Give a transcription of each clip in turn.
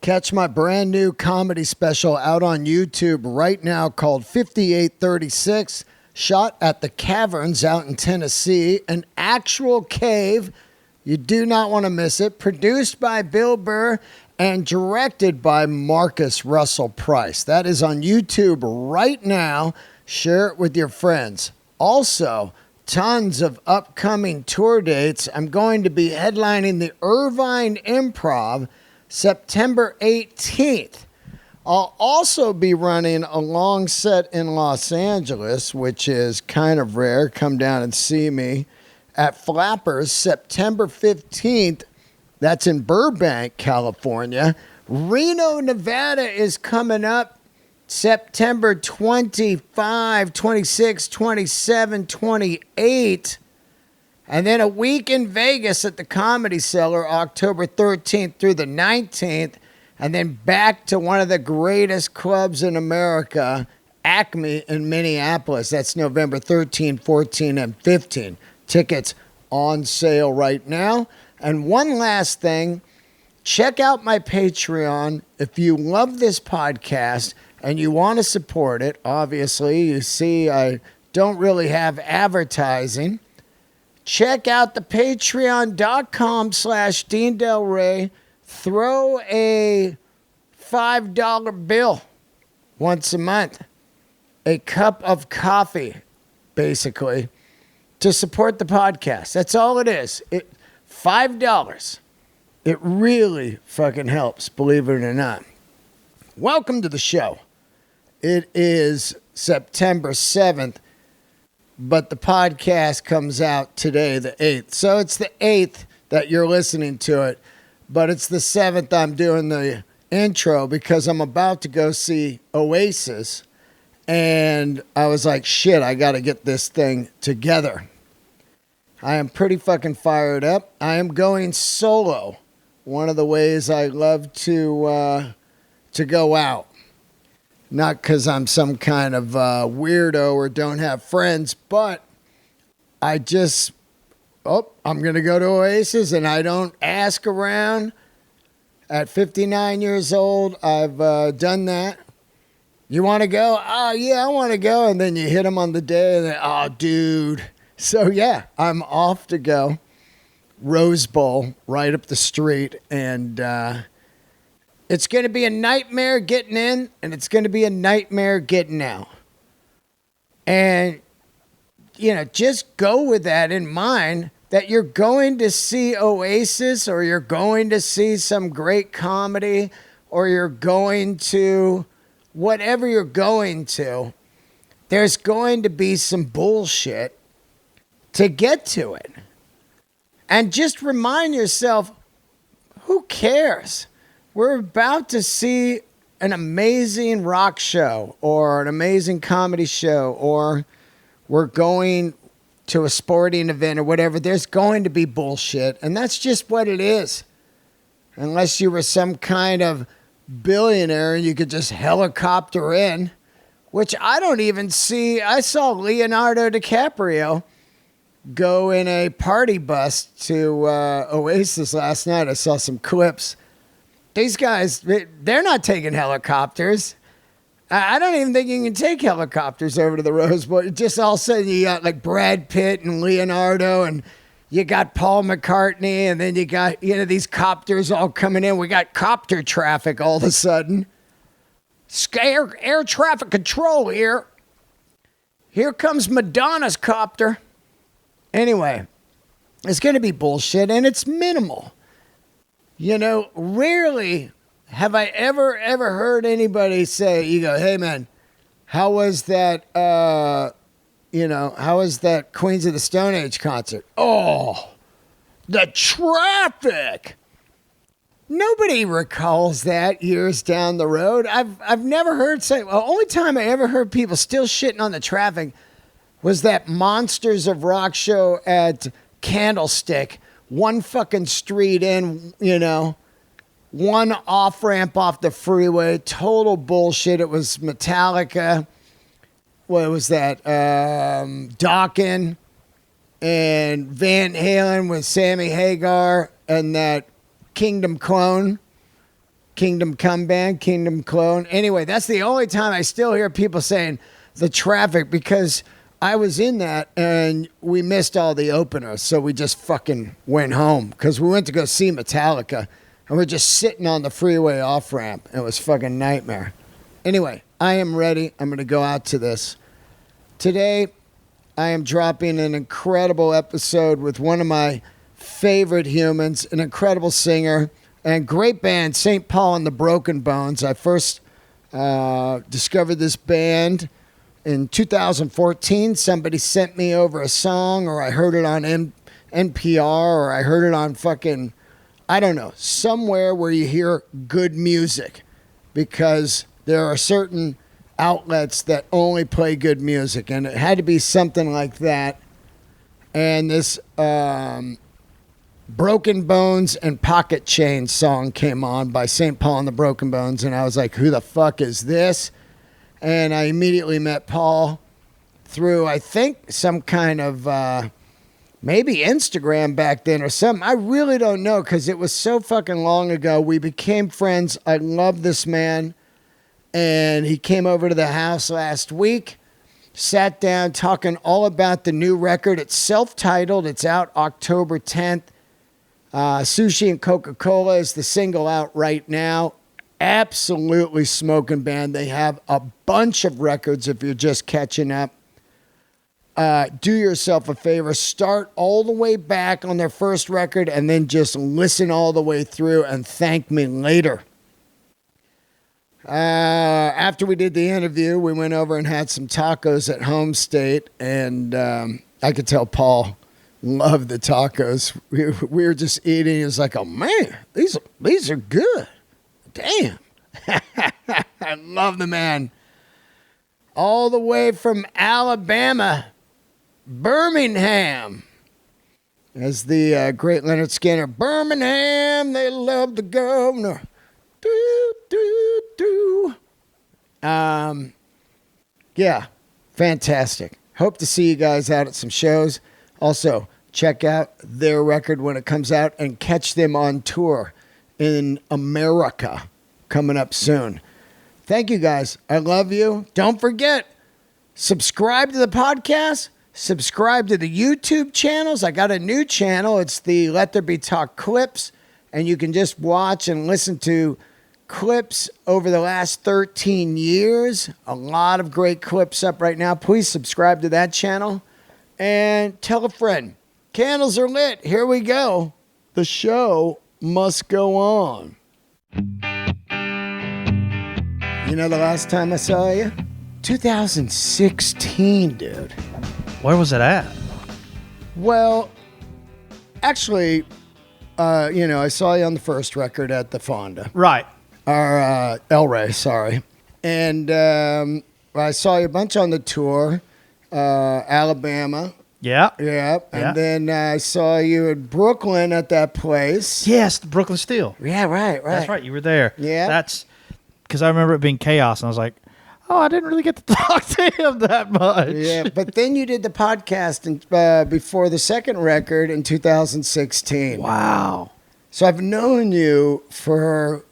Catch my brand new comedy special out on YouTube right now called 5836, shot at the Caverns out in Tennessee, an actual cave. You do not want to miss it. Produced by Bill Burr and directed by Marcus Russell Price. That is on YouTube right now. Share it with your friends. Also, tons of upcoming tour dates. I'm going to be headlining the Irvine Improv September 18th. I'll also be running a long set in Los Angeles, which is kind of rare. Come down and see me at Flappers September 15th. That's in Burbank, California. Reno, Nevada is coming up September 25, 26, 27, 28. And then a week in Vegas at the Comedy Cellar, October 13th through the 19th. And then back to one of the greatest clubs in America, Acme in Minneapolis. That's November 13, 14, and 15. Tickets on sale right now. And one last thing, check out my Patreon. If you love this podcast and you want to support it, obviously, you see I don't really have advertising. Check out the patreon.com/Dean Delray. Throw a $5 bill once a month. A cup of coffee, basically, to support the podcast. That's all it is. $5. It really fucking helps, believe it or not. Welcome to the show. It is September 7th, but the podcast comes out today, the 8th. So it's the 8th that you're listening to it, but it's the 7th I'm doing the intro because I'm about to go see Oasis, and I was like, shit, I got to get this thing together. I am pretty fucking fired up. I am going solo. One of the ways I love to go out. Not because I'm some kind of weirdo or don't have friends, but I just, I'm going to go to Oasis and I don't ask around. At 59 years old, I've done that. You want to go? Oh, yeah, I want to go. And then you hit them on the day and then, oh, dude. So, yeah, I'm off to go. Rose Bowl right up the street. And it's going to be a nightmare getting in, and it's going to be a nightmare getting out. And, just go with that in mind, that you're going to see Oasis, or you're going to see some great comedy, or you're going to whatever you're going to. There's going to be some bullshit to get to it. And just remind yourself, who cares? We're about to see an amazing rock show or an amazing comedy show, or we're going to a sporting event or whatever. There's going to be bullshit, and that's just what it is. Unless you were some kind of billionaire and you could just helicopter in, which I don't even see. I saw Leonardo DiCaprio go in a party bus to Oasis last night. I saw some clips. These guys, they're not taking helicopters. I don't even think you can take helicopters over to the Rose Bowl. Just all of a sudden you got like Brad Pitt and Leonardo, and you got Paul McCartney, and then you got, these copters all coming in. We got copter traffic all of a sudden. Air traffic control here. Here comes Madonna's copter. Anyway, it's going to be bullshit, and it's minimal. Rarely have I ever heard anybody say, you go, hey, man, how was that, how was that Queens of the Stone Age concert? Oh, the traffic. Nobody recalls that years down the road. I've never heard the only time I ever heard people still shitting on the traffic was that Monsters of Rock show at Candlestick. One fucking street in, one off-ramp off the freeway. Total bullshit. It was Metallica. What was that? Dokken and Van Halen with Sammy Hagar and that Kingdom clone. Kingdom Come Band, Kingdom Clone. Anyway, that's the only time I still hear people saying the Traffic, because I was in that and we missed all the openers. So we just fucking went home because we went to go see Metallica and we're just sitting on the freeway off ramp. It was fucking nightmare. Anyway, I am ready. I'm going to go out to this. Today, I am dropping an incredible episode with one of my favorite humans, an incredible singer, and great band, St. Paul and the Broken Bones. I first discovered this band in 2014. Somebody sent me over a song, or I heard it on NPR, or I heard it on fucking, I don't know, somewhere where you hear good music, because there are certain outlets that only play good music, and it had to be something like that. And this Broken Bones and Pocket Chain song came on by St. Paul and the Broken Bones, and I was like, who the fuck is this? And I immediately met Paul through, I think, some kind of maybe Instagram back then or something. I really don't know, because it was so fucking long ago. We became friends. I love this man. And he came over to the house last week, sat down talking all about the new record. It's self-titled. It's out October 10th. Sushi and Coca-Cola is the single out right now. Absolutely smoking band. They have a bunch of records if you're just catching up. Do yourself a favor. Start all the way back on their first record and then just listen all the way through and thank me later. After we did the interview, we went over and had some tacos at Home State, and I could tell Paul loved the tacos. We were just eating. He was like, "Oh man, these are good. Damn." I love the man. All the way from Alabama, Birmingham. As the great Leonard Skinner, Birmingham, they love the governor. Do, do, do. Yeah, fantastic. Hope to see you guys out at some shows. Also, check out their record when it comes out and catch them on tour in America coming up soon. Thank you guys. I love you. Don't forget, subscribe to the podcast. Subscribe to the YouTube channels. I got a new channel. It's the Let There Be Talk clips. And you can just watch and listen to clips over the last 13 years. A lot of great clips up right now. Please subscribe to that channel. And tell a friend. Candles are lit. Here we go. The show must go on. You know the last time I saw you? 2016, dude. Where was it at? Well, actually, I saw you on the first record at the Fonda. Right. Or Delray, sorry. And I saw you a bunch on the tour, Alabama. Yeah. Yeah. And then I saw you in Brooklyn at that place. Yes, the Brooklyn Steel. Yeah, right. That's right. You were there. Yeah. That's because I remember it being chaos, and I was like, oh, I didn't really get to talk to him that much. Yeah, but then you did the podcast before the second record in 2016. Wow. So I've known you for,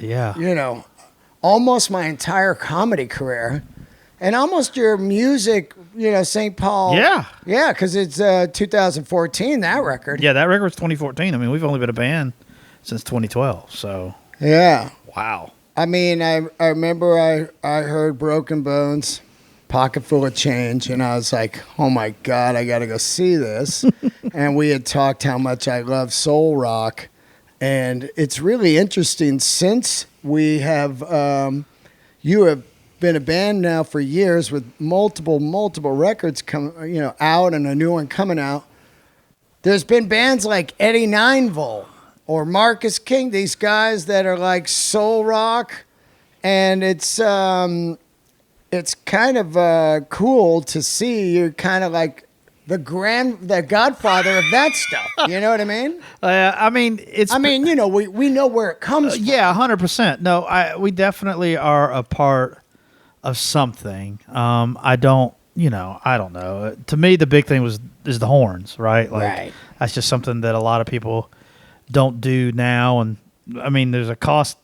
almost my entire comedy career. And almost your music, St. Paul. Yeah. Yeah, because it's 2014, that record. Yeah, that record was 2014. I mean, we've only been a band since 2012, so. Yeah. Wow. I mean, I remember I heard Broken Bones, Pocket Full of Change, and I was like, oh my God, I got to go see this. And we had talked how much I love soul rock. And it's really interesting since we have, you have been a band now for years with multiple records out and a new one coming out. There's been bands like Eddie Ninevolt or Marcus King, these guys that are like soul rock, and it's kind of cool to see. You're kind of like the godfather of that stuff. You know what I mean? We know where it comes from. Yeah, 100%. No, we definitely are a part of something. I don't know. To me, the big thing is the horns, right? Like, right. That's just something that a lot of people don't do now, and I mean, there's a cost.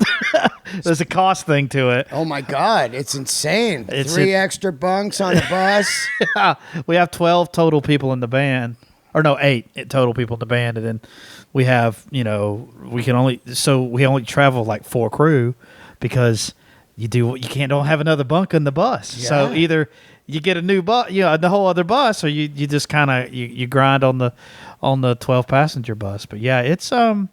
There's a cost thing to it. Oh my God, it's insane. Three extra bunks on a bus. Yeah, we have 12 total people in the band, or no, 8 total people in the band, and then we have, we only travel like 4 crew because don't have another bunk in the bus. Yeah. So either you get a new bus, the whole other bus, or you just kind of you grind on the 12 passenger bus. But yeah, it's been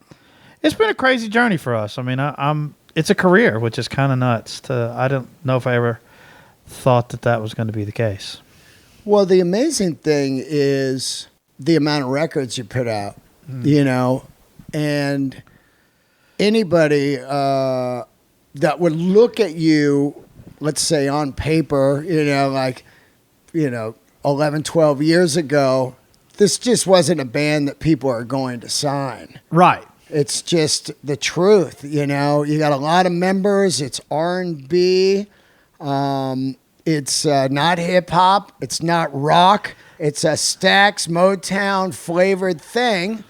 a crazy journey for us. I mean, it's a career, which is kind of nuts. I don't know if I ever thought that was going to be the case. Well, the amazing thing is the amount of records you put out, and anybody that would look at you, let's say on paper, 11, 12 years ago, this just wasn't a band that people are going to sign. Right. It's just the truth, You got a lot of members. It's R&B. It's not hip hop. It's not rock. It's a Stax Motown flavored thing,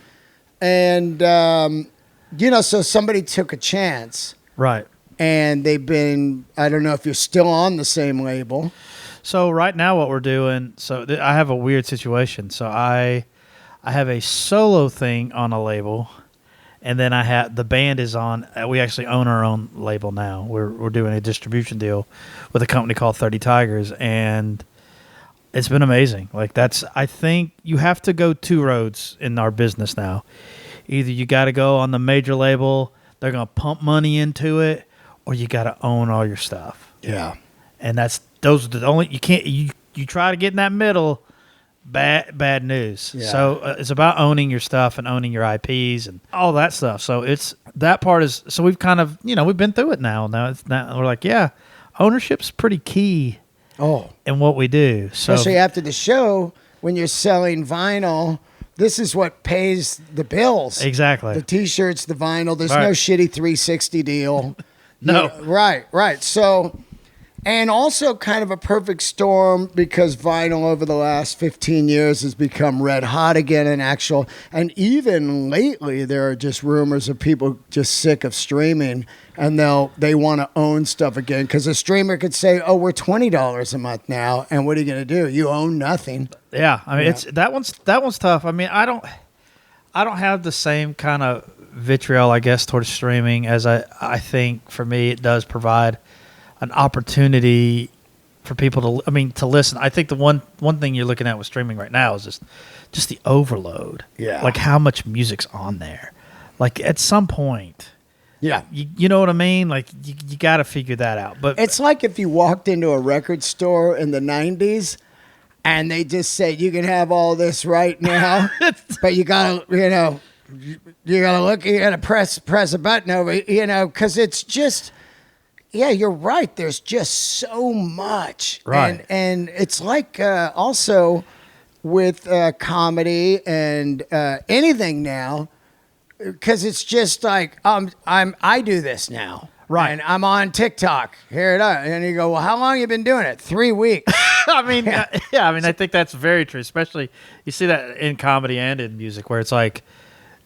and so somebody took a chance, right? And they've been. I don't know if you're still on the same label. So right now, what we're doing. So I have a weird situation. So I have a solo thing on a label. And then the band is on. We actually own our own label now. We're doing a distribution deal with a company called 30 Tigers, and it's been amazing. I think you have to go 2 roads in our business now. Either you got to go on the major label, they're gonna pump money into it, or you got to own all your stuff. Yeah, and those are the only you can't you try to get in that middle. Bad news. Yeah. So it's about owning your stuff and owning your IPs and all that stuff. So that part is. So we've kind of we've been through it now. Now we're like, yeah, ownership's pretty key. In what we do. So especially after the show when you're selling vinyl, this is what pays the bills. Exactly. The T-shirts, the vinyl. There's no shitty 360 deal. No. Right. So. And also kind of a perfect storm because vinyl over the last 15 years has become red hot again and even lately there are just rumors of people just sick of streaming and they want to own stuff again because a streamer could say, oh, we're $20 a month now. And what are you going to do? You own nothing. Yeah. I mean, that one's tough. I mean, I don't have the same kind of vitriol, I guess, towards streaming as I think for me it does provide an opportunity for people to listen. I think the one thing you're looking at with streaming right now is just the overload. Yeah. Like how much music's on there. Like at some point. Yeah. You know what I mean? Like you got to figure that out. But it's like if you walked into a record store in the 90s and they just said you can have all this right now, but you got to you got to press a button over, cuz it's just yeah, you're right. There's just so much. Right. And it's like also with comedy and anything now, because it's just like I do this now. Right. And I'm on TikTok. Here it is. And you go, well, how long have you been doing it? 3 weeks. I mean, I think that's very true. Especially you see that in comedy and in music where it's like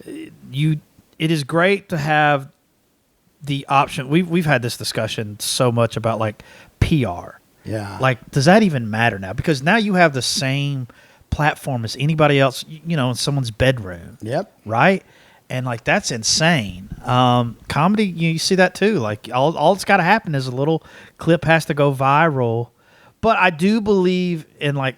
it is great to have the option. We've had this discussion so much about like PR. Yeah. Like, does that even matter now? Because now you have the same platform as anybody else, in someone's bedroom. Yep. Right? And like that's insane. Comedy, you see that too. Like all that's got to happen is a little clip has to go viral. But I do believe in like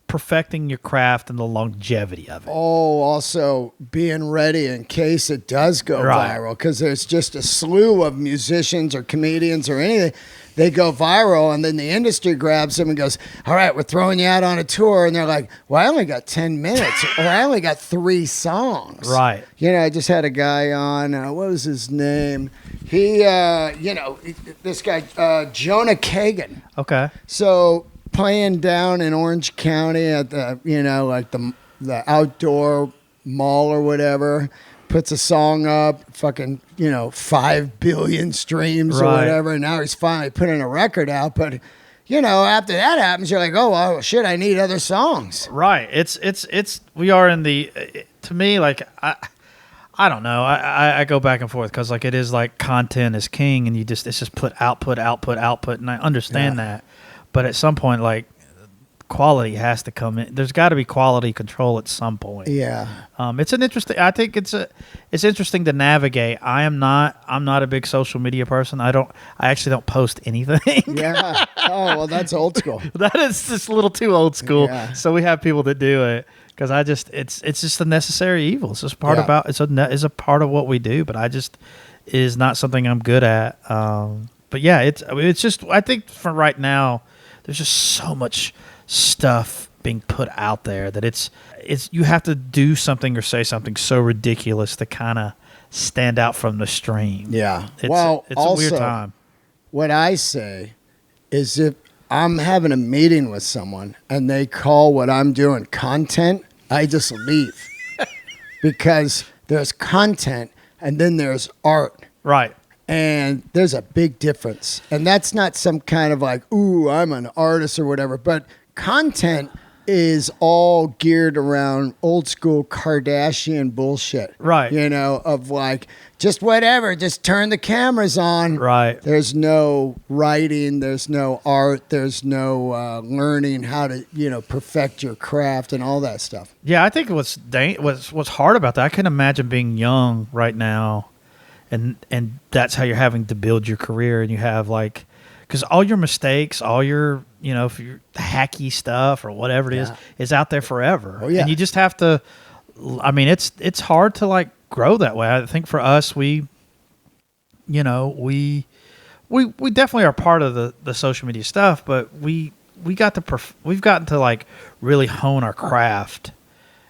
perfecting your craft and the longevity of it. Oh, also being ready in case it does go viral, because there's just a slew of musicians or comedians or anything. They go viral, and then the industry grabs them and goes, all right, we're throwing you out on a tour. And they're like, well, I only got 10 minutes, or I only got 3 songs. Right. I just had a guy on, what was his name? He, this guy, Jonah Kagan. Okay. So playing down in Orange County at the, like the outdoor mall or whatever, puts a song up, fucking, 5 billion streams or whatever. And now he's finally putting a record out. But, after that happens, you're like, oh, well, shit, I need other songs. Right. We are in the, to me, like, I I don't know. I go back and forth because like it is like content is king, and it's just output, and I understand that, but at some point like quality has to come in. There's got to be quality control at some point. Yeah. It's an interesting. I think it's interesting to navigate. I'm not a big social media person. I actually don't post anything. Yeah. Oh well, that's old school. That is just a little too old school. Yeah. So we have people that do it. Because it's just a necessary evil. It's just it's a part of what we do. But it is not something I'm good at. But yeah, it's just, I think for right now, there's just so much stuff being put out there that it's you have to do something or say something so ridiculous to kind of stand out from the stream. Yeah. It's also, a weird time. What I say is if I'm having a meeting with someone and they call what I'm doing content, I just leave because there's content and then there's art. Right. And there's a big difference. And that's not some kind of like, ooh, I'm an artist or whatever. But content is all geared around old school Kardashian bullshit. Right. You know, of like, just whatever, just turn the cameras on. Right. There's no writing, there's no art, there's no learning how to, perfect your craft and all that stuff. Yeah, I think what's hard about that, I can imagine being young right now and that's how you're having to build your career, and you have like, because all your mistakes, all your, if you're hacky stuff or whatever it is out there forever. Oh, yeah. And you just have to, I mean, it's hard to like grow that way. I think for us, we definitely are part of the social media stuff, but we've gotten to like really hone our craft.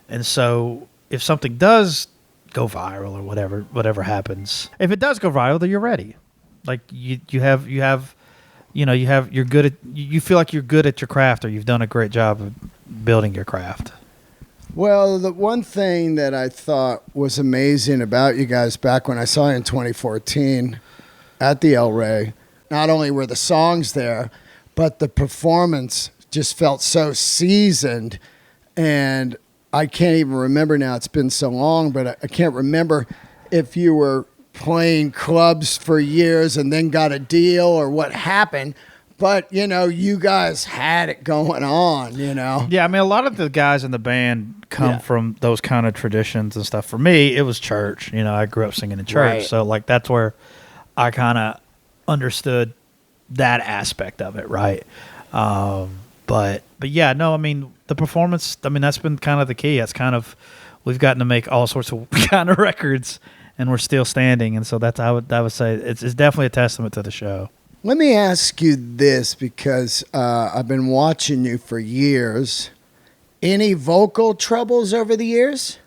And so if something does go viral or whatever happens, if it does go viral, then you're ready. Like you're good at, you feel like you're good at your craft, or you've done a great job of building your craft. Well, the one thing that I thought was amazing about you guys back when I saw you in 2014 at the Delray, not only were the songs there, but the performance just felt so seasoned. And I can't even remember now, it's been so long, but I can't remember if you were playing clubs for years and then got a deal or what happened. But, you guys had it going on, Yeah, I mean, a lot of the guys in the band come from those kind of traditions and stuff. For me, it was church. I grew up singing in church. Right. So, like, that's where I kind of understood that aspect of it, right? But yeah, no, I mean, the performance, I mean, that's been kind of the key. That's kind of, we've gotten to make all sorts of kind of records, and we're still standing. And so I would say it's definitely a testament to the show. Let me ask you this, because I've been watching you for years. Any vocal troubles over the years?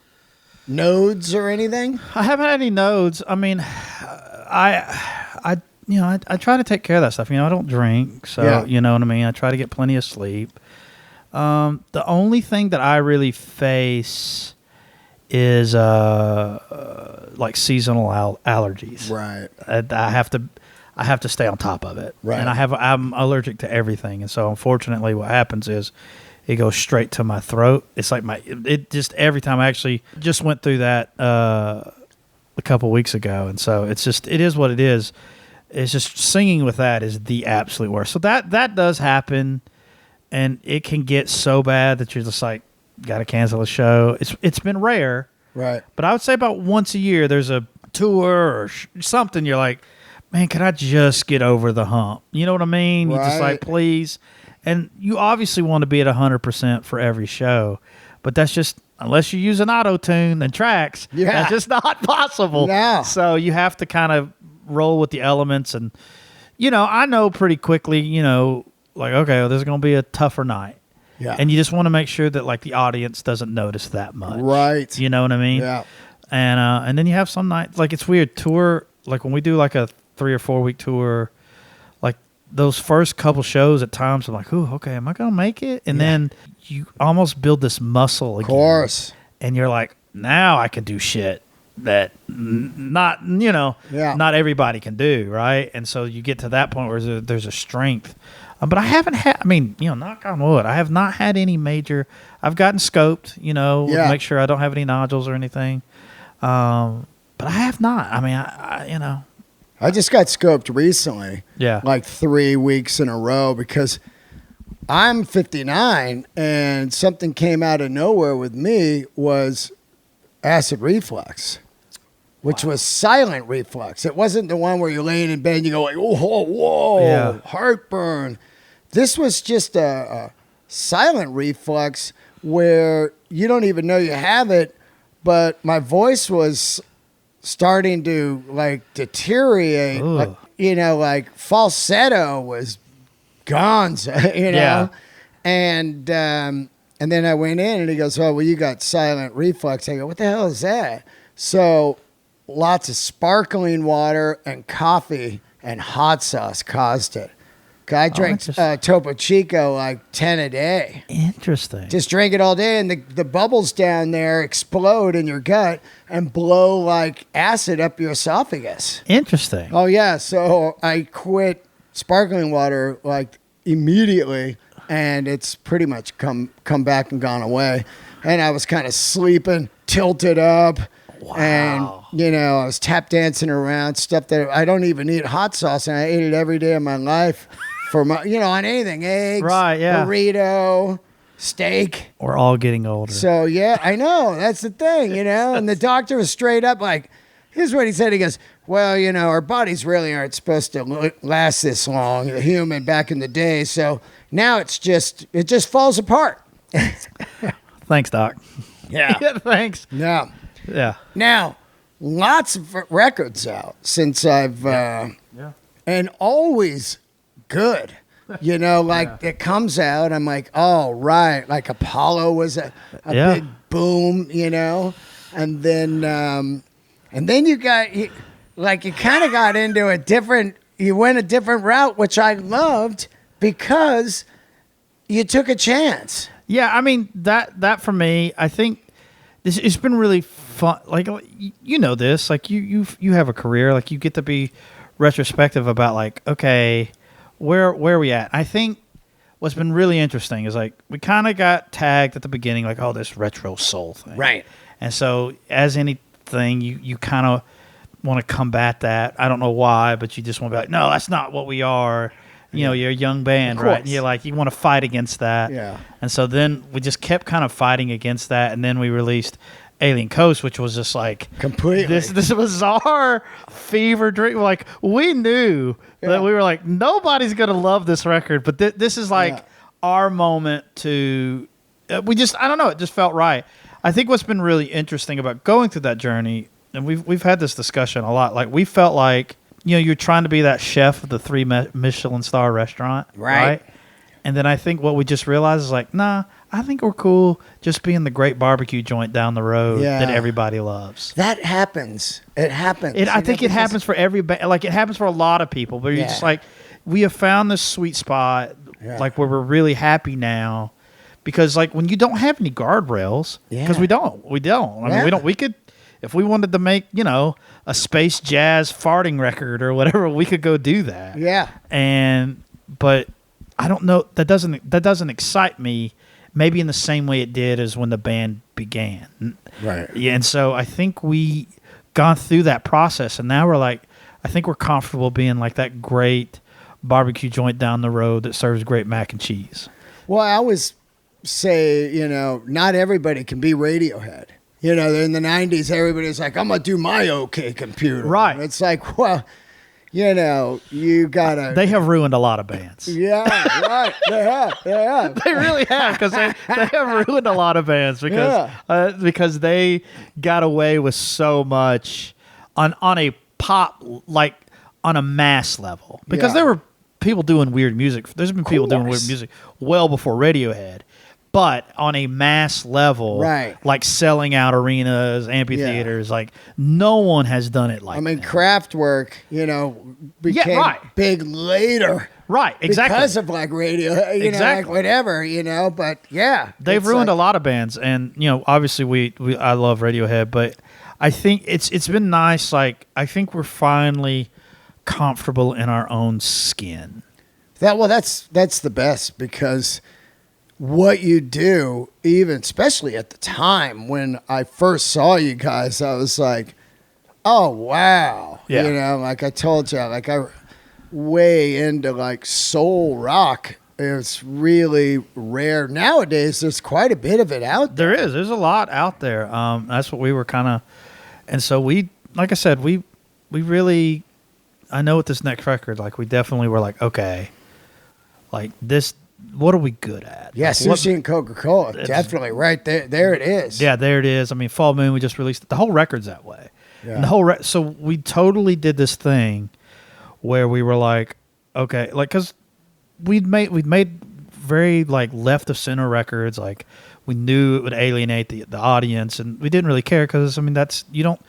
Nodes or anything? I haven't had any nodes. I mean, I try to take care of that stuff. I don't drink, so you know what I mean. I try to get plenty of sleep. The only thing that I really face is like seasonal allergies. Right. I have to stay on top of it. Right. And I'm allergic to everything. And so unfortunately what happens is it goes straight to my throat. It's like it just every time. I actually just went through that a couple weeks ago. And so it is what it is. It's just singing with that is the absolute worst. So that does happen, and it can get so bad that you're just like, got to cancel a show. It's been rare. Right. But I would say about once a year there's a tour or something. You're like, man, can I just get over the hump? You know what I mean? Right. You're just like, please. And you obviously want to be at 100% for every show, but that's just, unless you use an auto-tune and tracks, that's just not possible. No. So you have to kind of roll with the elements. And, I know pretty quickly, like, okay, well, this is going to be a tougher night. Yeah. And you just want to make sure that, like, the audience doesn't notice that much. Right. You know what I mean? Yeah. And then you have some nights, like, it's weird. Tour, like, when we do, like, a 3 or 4 week tour, like those first couple shows at times I'm like, ooh, okay, am I gonna make it? And then you almost build this muscle again. Of course. And you're like, now I can do shit that not everybody can do, right? And so you get to that point where there's a strength. But I haven't had, knock on wood, I have not had any major, I've gotten scoped, make sure I don't have any nodules or anything. But I have not. I mean, I you know. I just got scoped recently. Yeah. Like 3 weeks in a row because I'm 59 and something came out of nowhere with me was acid reflux, which was silent reflux. It wasn't the one where you're laying in bed and you go like, oh, whoa, Yeah. heartburn. This was just a silent reflux where you don't even know you have it, but my voice was starting to like deteriorate. Like, you know, like falsetto was gone, you know? Yeah. And then I went in and he goes, oh, well, you got silent reflux. I go, what the hell is that? So lots of sparkling water and coffee and hot sauce caused it. I drink Topo Chico like 10 a day. Interesting. Just drink it all day, and the bubbles down there explode in your gut and blow like acid up your esophagus. Interesting. Oh, yeah. So I quit sparkling water like immediately, and it's pretty much come back and gone away. And I was kind of sleeping, tilted up. Wow. And, you know, I was tap dancing around stuff that I don't even eat hot sauce, and I ate it every day of my life. For my, you know, on anything, eggs, right, yeah. burrito, steak. We're all getting older. So, yeah, I know. That's the thing, you know. And the doctor was straight up like, here's what he said. He goes, well, you know, our bodies really aren't supposed to last this long, the human back in the day. So now it just falls apart. Thanks, Doc. Yeah. Yeah, thanks. Yeah. Yeah. Now, lots of records out since I've, and always good. You know, like it comes out, I'm like, oh, right. Like Apollo was a big boom, you know? And then you got, you kind of got into you went a different route, which I loved because you took a chance. Yeah, I mean, that for me, I think it's been really fun. Like, you know this, like you have a career, like you get to be retrospective about like, okay, where are we at? I think what's been really interesting is like we kind of got tagged at the beginning like, oh, this retro soul thing. Right. And so as anything, you kind of want to combat that. I don't know why, but you just want to be like, no, that's not what we are. You know, you're a young band, right? And you're like, you want to fight against that. Yeah. And so then we just kept kind of fighting against that. And then we released Alien Coast, which was just like completely this bizarre fever dream. Like we knew that we were like, nobody's gonna love this record, but this is like our moment to. I don't know, it just felt right. I think what's been really interesting about going through that journey, and we've had this discussion a lot. Like we felt like, you know, you're trying to be that chef of the 3 Michelin star restaurant, right? And then I think what we just realized is like, nah, I think we're cool just being the great barbecue joint down the road that everybody loves. That happens. It happens. I think it happens for everybody. Like it happens for a lot of people. But you're just like, we have found this sweet spot, like where we're really happy now, because like when you don't have any guardrails, because we don't. I mean, we could, if we wanted to make, you know, a space jazz farting record or whatever, we could go do that. Yeah. But I don't know. That doesn't excite me. Maybe in the same way it did as when the band began. Right. Yeah, and so I think we gone through that process, and now we're like, I think we're comfortable being like that great barbecue joint down the road that serves great mac and cheese. Well, I always say, you know, not everybody can be Radiohead. You know, in the 90s, everybody's like, I'm going to do my OK Computer. Right. And it's like, well, you know, you got to... They have ruined a lot of bands. Yeah, right. They have. They really have, because they have ruined a lot of bands because they got away with so much on a pop, like on a mass level. Because there were people doing weird music. There's been people doing weird music well before Radiohead. But on a mass level, like selling out arenas, amphitheaters, like no one has done it like that. I mean, Kraftwerk, you know, became big later. Right, exactly. Because of like radio, you know, like whatever, you know, but they've ruined a lot of bands. And, you know, obviously I love Radiohead, but I think it's been nice. Like, I think we're finally comfortable in our own skin. That's the best, because what you do, even especially at the time when I first saw you guys, I was like, Oh, wow. Yeah. You know, like I told you, like I way into like soul rock. It's really rare. Nowadays, there's quite a bit of it out there. There is. There's a lot out there. That's what we were kind of, and so we, like I said, we really, I know with this next record, like we definitely were like, okay, like this, what are we good at? Yeah, like, Sushi and Coca-Cola, definitely right there. There it is. Yeah, there it is. I mean, Fall Moon, we just released the whole record's that way. Yeah. And the whole so we totally did this thing where we were like, okay, like because we'd made very like left of center records, like we knew it would alienate the audience, and we didn't really care because I mean that's you don't.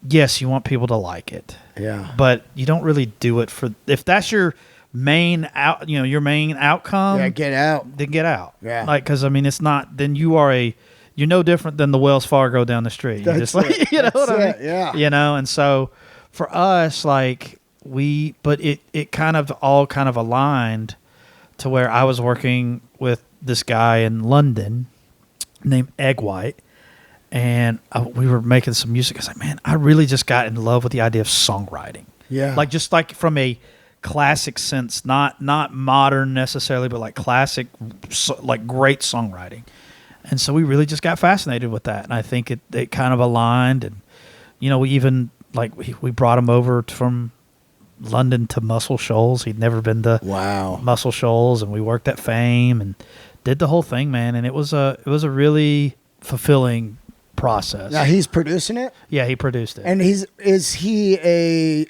Yes, you want people to like it. Yeah. But you don't really do it for if that's your main your main outcome. Yeah, get out. Then get out. Yeah. Like because I mean it's not then you're no different than the Wells Fargo down the street. You That's just like it. you know That's what I mean? it, yeah. You know, and so for us, like but it kind of all kind of aligned to where I was working with this guy in London named Egg White, and we were making some music. I was like, man, I really just got in love with the idea of songwriting. Yeah. Like just like from a classic sense, not modern necessarily, but like classic, like great songwriting. And so we really just got fascinated with that. And I think it kind of aligned. And, you know, we even, like, we brought him over from London to Muscle Shoals. He'd never been to Muscle Shoals. And we worked at Fame and did the whole thing, man. And it was a really fulfilling process. Now he's producing it? Yeah, he produced it. And is he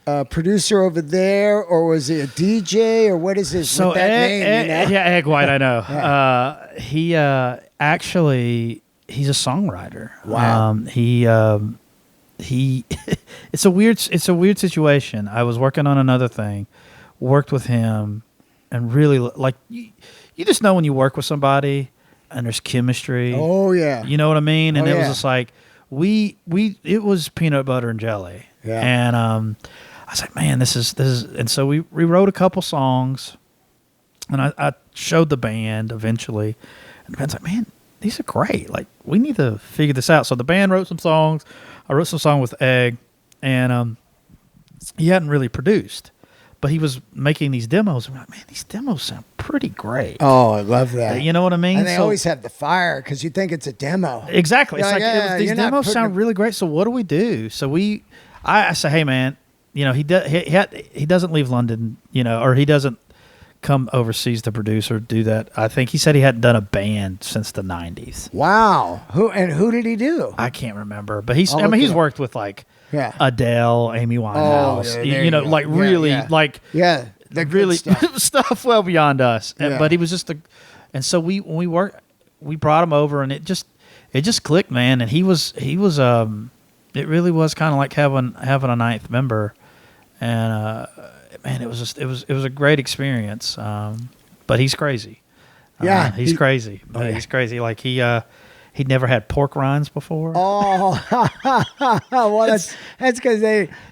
a producer over there, or was he a DJ, or what is his So with that name? You know? yeah, Egg White, I know. He actually he's a songwriter. Wow. He it's a weird situation. I was working on another thing, worked with him, and really like you just know when you work with somebody and there's chemistry. Oh yeah. You know what I mean? And Oh, it was yeah. just like it was peanut butter and jelly. Yeah. And I was like, man, this is and so we wrote a couple songs, and I showed the band eventually, and the band's like, man, these are great. Like, we need to figure this out. So the band wrote some songs. I wrote some song with Egg, and he hadn't really produced, but he was making these demos. And we're like, man, these demos sound pretty great. Oh, I love that. You know what I mean? And they always have the fire because you think it's a demo. Exactly. It's You're like yeah, these you're not demos putting sound really great. So what do we do? So I say, hey man, you know he doesn't leave London, you know, or he doesn't come overseas to produce or do that. I think he said he hadn't done a band since the 90s. Wow. Who did he do? I can't remember, but he's worked with like Yeah. Adele, Amy Winehouse, yeah, you there know, you go. like Yeah, really yeah. like Yeah. The good really stuff. stuff well beyond us. Yeah. But he was just and so when we brought him over, and it just clicked, man. And he was it really was kind of like having a ninth member, and man, it was a great experience. But he's crazy. Yeah, he's crazy. yeah. He's crazy. Like he'd never had pork rinds before. Oh, well, that's because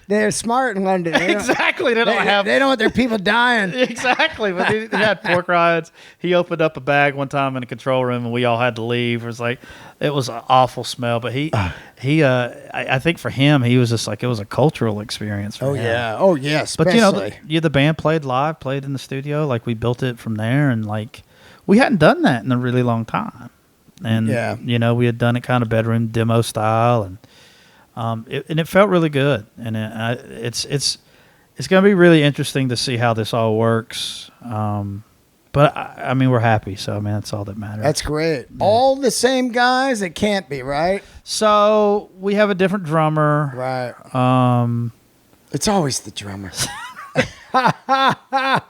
they're smart in London. They don't- Exactly. They don't want their people dying. Exactly, but he had pork rinds. He opened up a bag one time in the control room, and we all had to leave. It was an awful smell. But I think for him, he was just like it was a cultural experience. For him. Oh yeah. But Especially. the band played live, played in the studio. Like we built it from there, and like we hadn't done that in a really long time. And Yeah. you know, we had done it kind of bedroom demo style, and it felt really good. And it's going to be really interesting to see how this all works. But I mean, we're happy, so I mean, that's all that matters. That's great. All the same guys? It can't be, right? So we have a different drummer. Right. It's always the drummer. I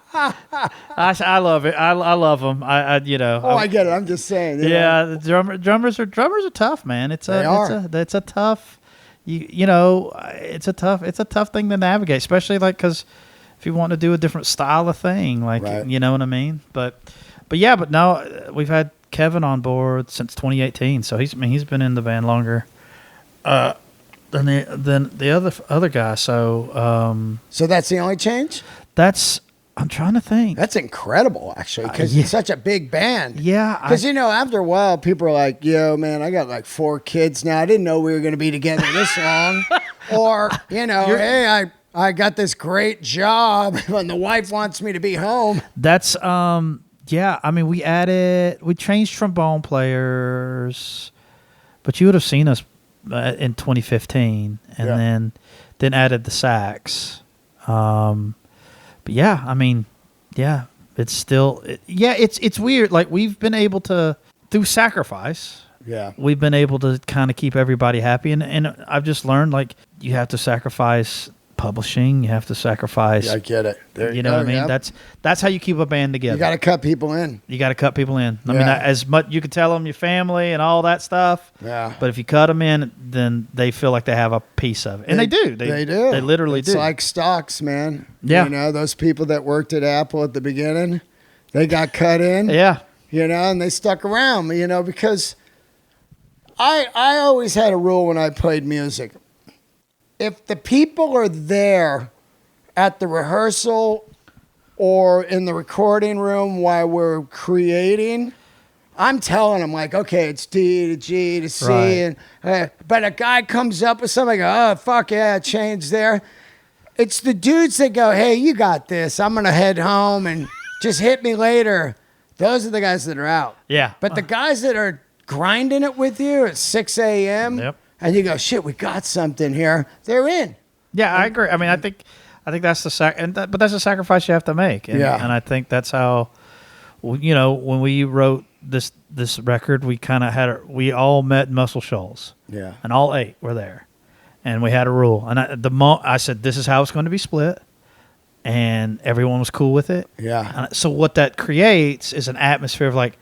love it. I love them. I you know. Oh, I get it. I'm just saying. you know. Yeah, the drummers are tough, man. It's They are. It's a tough. You know, it's a tough thing to navigate, especially like because if you want to do a different style of thing, like Right. you know what I mean. But no, we've had Kevin on board since 2018, so he's been in the band longer than the other guy. So So that's the only change? I'm trying to think. That's incredible, actually, because it's such a big band. Yeah, Because, after a while, people are like, yo, man, I got like 4 kids now. I didn't know we were going to be together this long. Or, hey, I got this great job and the wife wants me to be home. That's yeah. I mean, we changed trombone players, but you would have seen us in 2015, and then added the sax. But yeah, I mean, yeah, it's still it's weird. Like we've been able to through sacrifice. Yeah, we've been able to kind of keep everybody happy, and I've just learned like you have to sacrifice publishing, you have to sacrifice. Yeah, I get it. You know what I mean? Yeah. That's how you keep a band together. You got to cut people in. I mean, as much you can tell them your family and all that stuff. Yeah. But if you cut them in, then they feel like they have a piece of it, and they do. They do. They literally do. It's like stocks, man. Yeah. Those people that worked at Apple at the beginning, they got cut in. Yeah. And they stuck around. Because I always had a rule when I played music. If the people are there at the rehearsal or in the recording room while we're creating, I'm telling them, like, okay, it's D to G to C. Right. And but a guy comes up with something, oh, fuck yeah, change there. It's the dudes that go, hey, you got this. I'm going to head home and just hit me later. Those are the guys that are out. Yeah. But the guys that are grinding it with you at 6 a.m., Yep. and you go, shit, we got something here. They're in. Yeah, I agree. I mean, I think that's but that's a sacrifice you have to make. And, and I think that's how, when we wrote this record, we kind of we all met in Muscle Shoals. Yeah. And all 8 were there, and we had a rule. And I said, this is how it's going to be split, and everyone was cool with it. Yeah. And so what that creates is an atmosphere of like,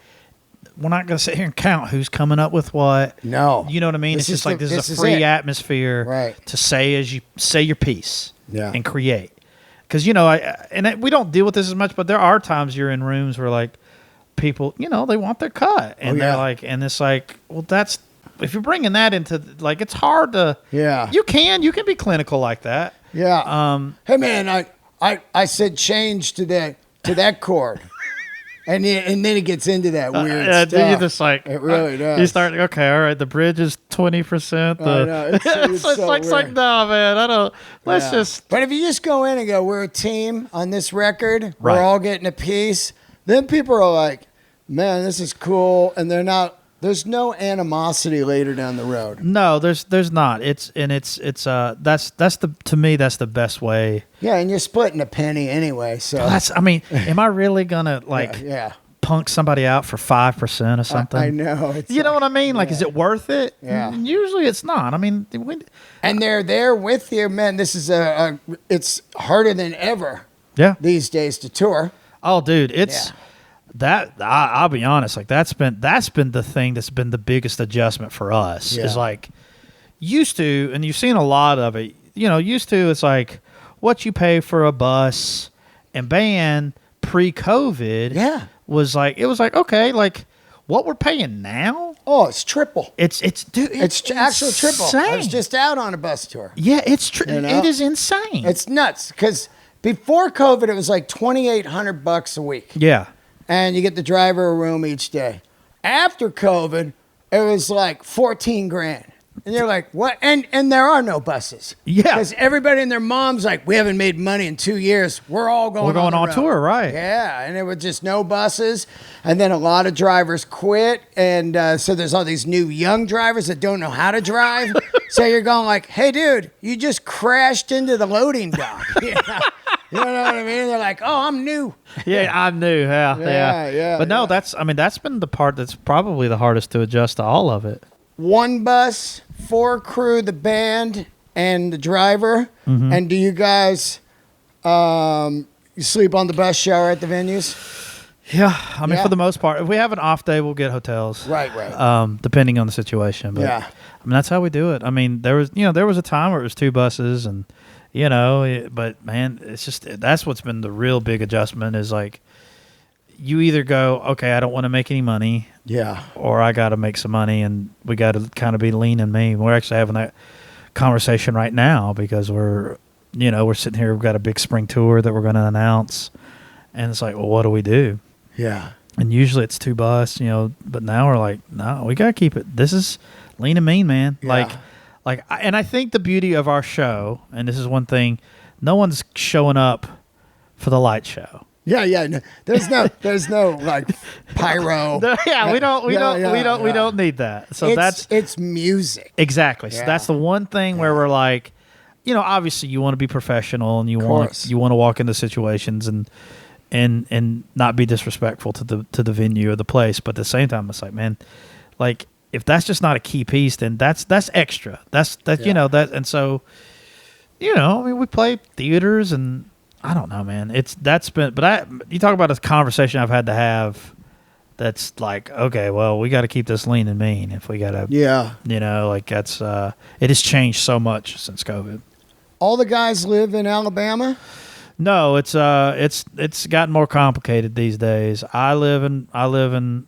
we're not going to sit here and count who's coming up with what. No. You know what I mean? It's just like this is a free atmosphere to say as you say your piece and create. Because, we don't deal with this as much, but there are times you're in rooms where like people, they want their cut. And they're like, and it's like, well, if you're bringing that into, like, it's hard to. Yeah. You can be clinical like that. Yeah. Hey, man, I said change to that chord. And then it gets into that weird stuff. You just like it really does. You start okay, all right. The bridge is 20%. I know. It's so like no, man. I don't. Let's just. But if you just go in and go, we're a team on this record. We're all getting a piece. Then people are like, man, this is cool, and they're not. There's no animosity later down the road. No, there's not. That's to me that's the best way. Yeah, and you're splitting a penny anyway. So am I really gonna punk somebody out for 5% or something? I know. You know what I mean? Like, is it worth it? Yeah. Usually it's not. I mean, and they're there with you, man. This is it's harder than ever. Yeah. These days to tour. Oh, dude, it's. That I'll be honest, like that's been the thing that's been the biggest adjustment for us. Is like used to, and you've seen a lot of it. Used to it's like what you pay for a bus and band pre-COVID. Yeah, was like okay, like what we're paying now. Oh, it's triple. It's actual triple. I was just out on a bus tour. Yeah, it is insane. It's nuts because before COVID it was like $2,800 a week. Yeah. And you get the driver a room each day. After COVID, it was like $14,000. And you're like, what? And there are no buses. Yeah. Because everybody and their mom's like, we haven't made money in 2 years. We're going on tour, right? Yeah. And there were just no buses. And then a lot of drivers quit. And so there's all these new young drivers that don't know how to drive. So you're going like, hey, dude, you just crashed into the loading dock. You know what I mean? They're like, oh, I'm new. Yeah, I'm new. Yeah. But no, that's been the part that's probably the hardest to adjust to all of it. 1 bus, 4 crew, the band, and the driver. Mm-hmm. And do you guys you sleep on the bus, shower at the venues? Yeah, I mean, for the most part. If we have an off day, we'll get hotels. Right. Depending on the situation. But, yeah. I mean, that's how we do it. I mean, there was a time where it was 2 buses and, but man, it's just, that's what's been the real big adjustment is like, you either go, okay, I don't want to make any money. Yeah. Or I got to make some money and we got to kind of be lean and mean. We're actually having that conversation right now because we're sitting here, we've got a big spring tour that we're going to announce. And it's like, well, what do we do? Yeah. And usually it's 2 bus, but now we're like, no, we got to keep it. This is lean and mean, man. Yeah. And I think the beauty of our show, and this is one thing, no one's showing up for the light show. Yeah. No, there's no like pyro. We don't need that. So it's music. Exactly. So Yeah. that's the one thing where we're like, obviously you want to be professional and you want to walk into situations and not be disrespectful to the venue or the place, but at the same time it's like, man, like if that's just not a key piece, then that's extra. That's and so I mean we play theaters and I don't know, man. You talk about a conversation I've had to have that's like, okay, well, we got to keep this lean and mean if we got to, like that's, it has changed so much since COVID. All the guys live in Alabama? No, it's gotten more complicated these days. I live in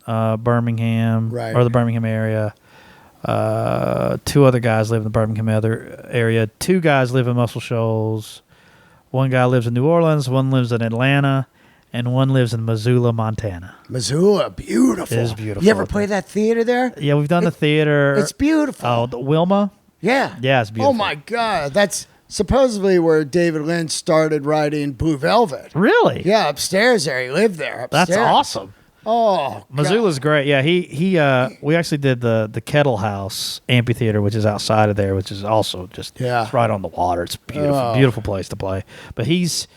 Birmingham, right, or the Birmingham area. 2 other guys live in the Birmingham area. 2 guys live in Muscle Shoals. 1 guy lives in New Orleans, 1 lives in Atlanta, and 1 lives in Missoula, Montana. Missoula, beautiful. It is beautiful. You ever play that theater there? Yeah, we've done the theater. It's beautiful. Oh, the Wilma? Yeah. Yeah, it's beautiful. Oh, my God. That's supposedly where David Lynch started writing Blue Velvet. Really? Yeah, upstairs there. He lived there. Upstairs. That's awesome. Oh, Missoula's great. Yeah, we actually did the Kettle House amphitheater, which is outside of there, which is also just right on the water. It's beautiful, beautiful place to play. But he's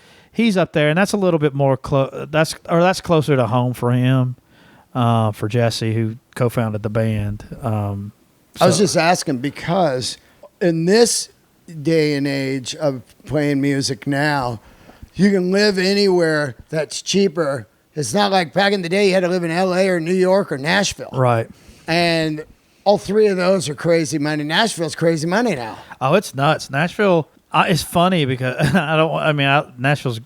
up there, and that's a little bit more that's closer to home for him, for Jesse, who co-founded the band. I was just asking because in this day and age of playing music now, you can live anywhere that's cheaper. It's not like back in the day you had to live in L.A. or New York or Nashville. Right. And all 3 of those are crazy money. Nashville's crazy money now. Oh, it's nuts. Nashville is funny because Nashville's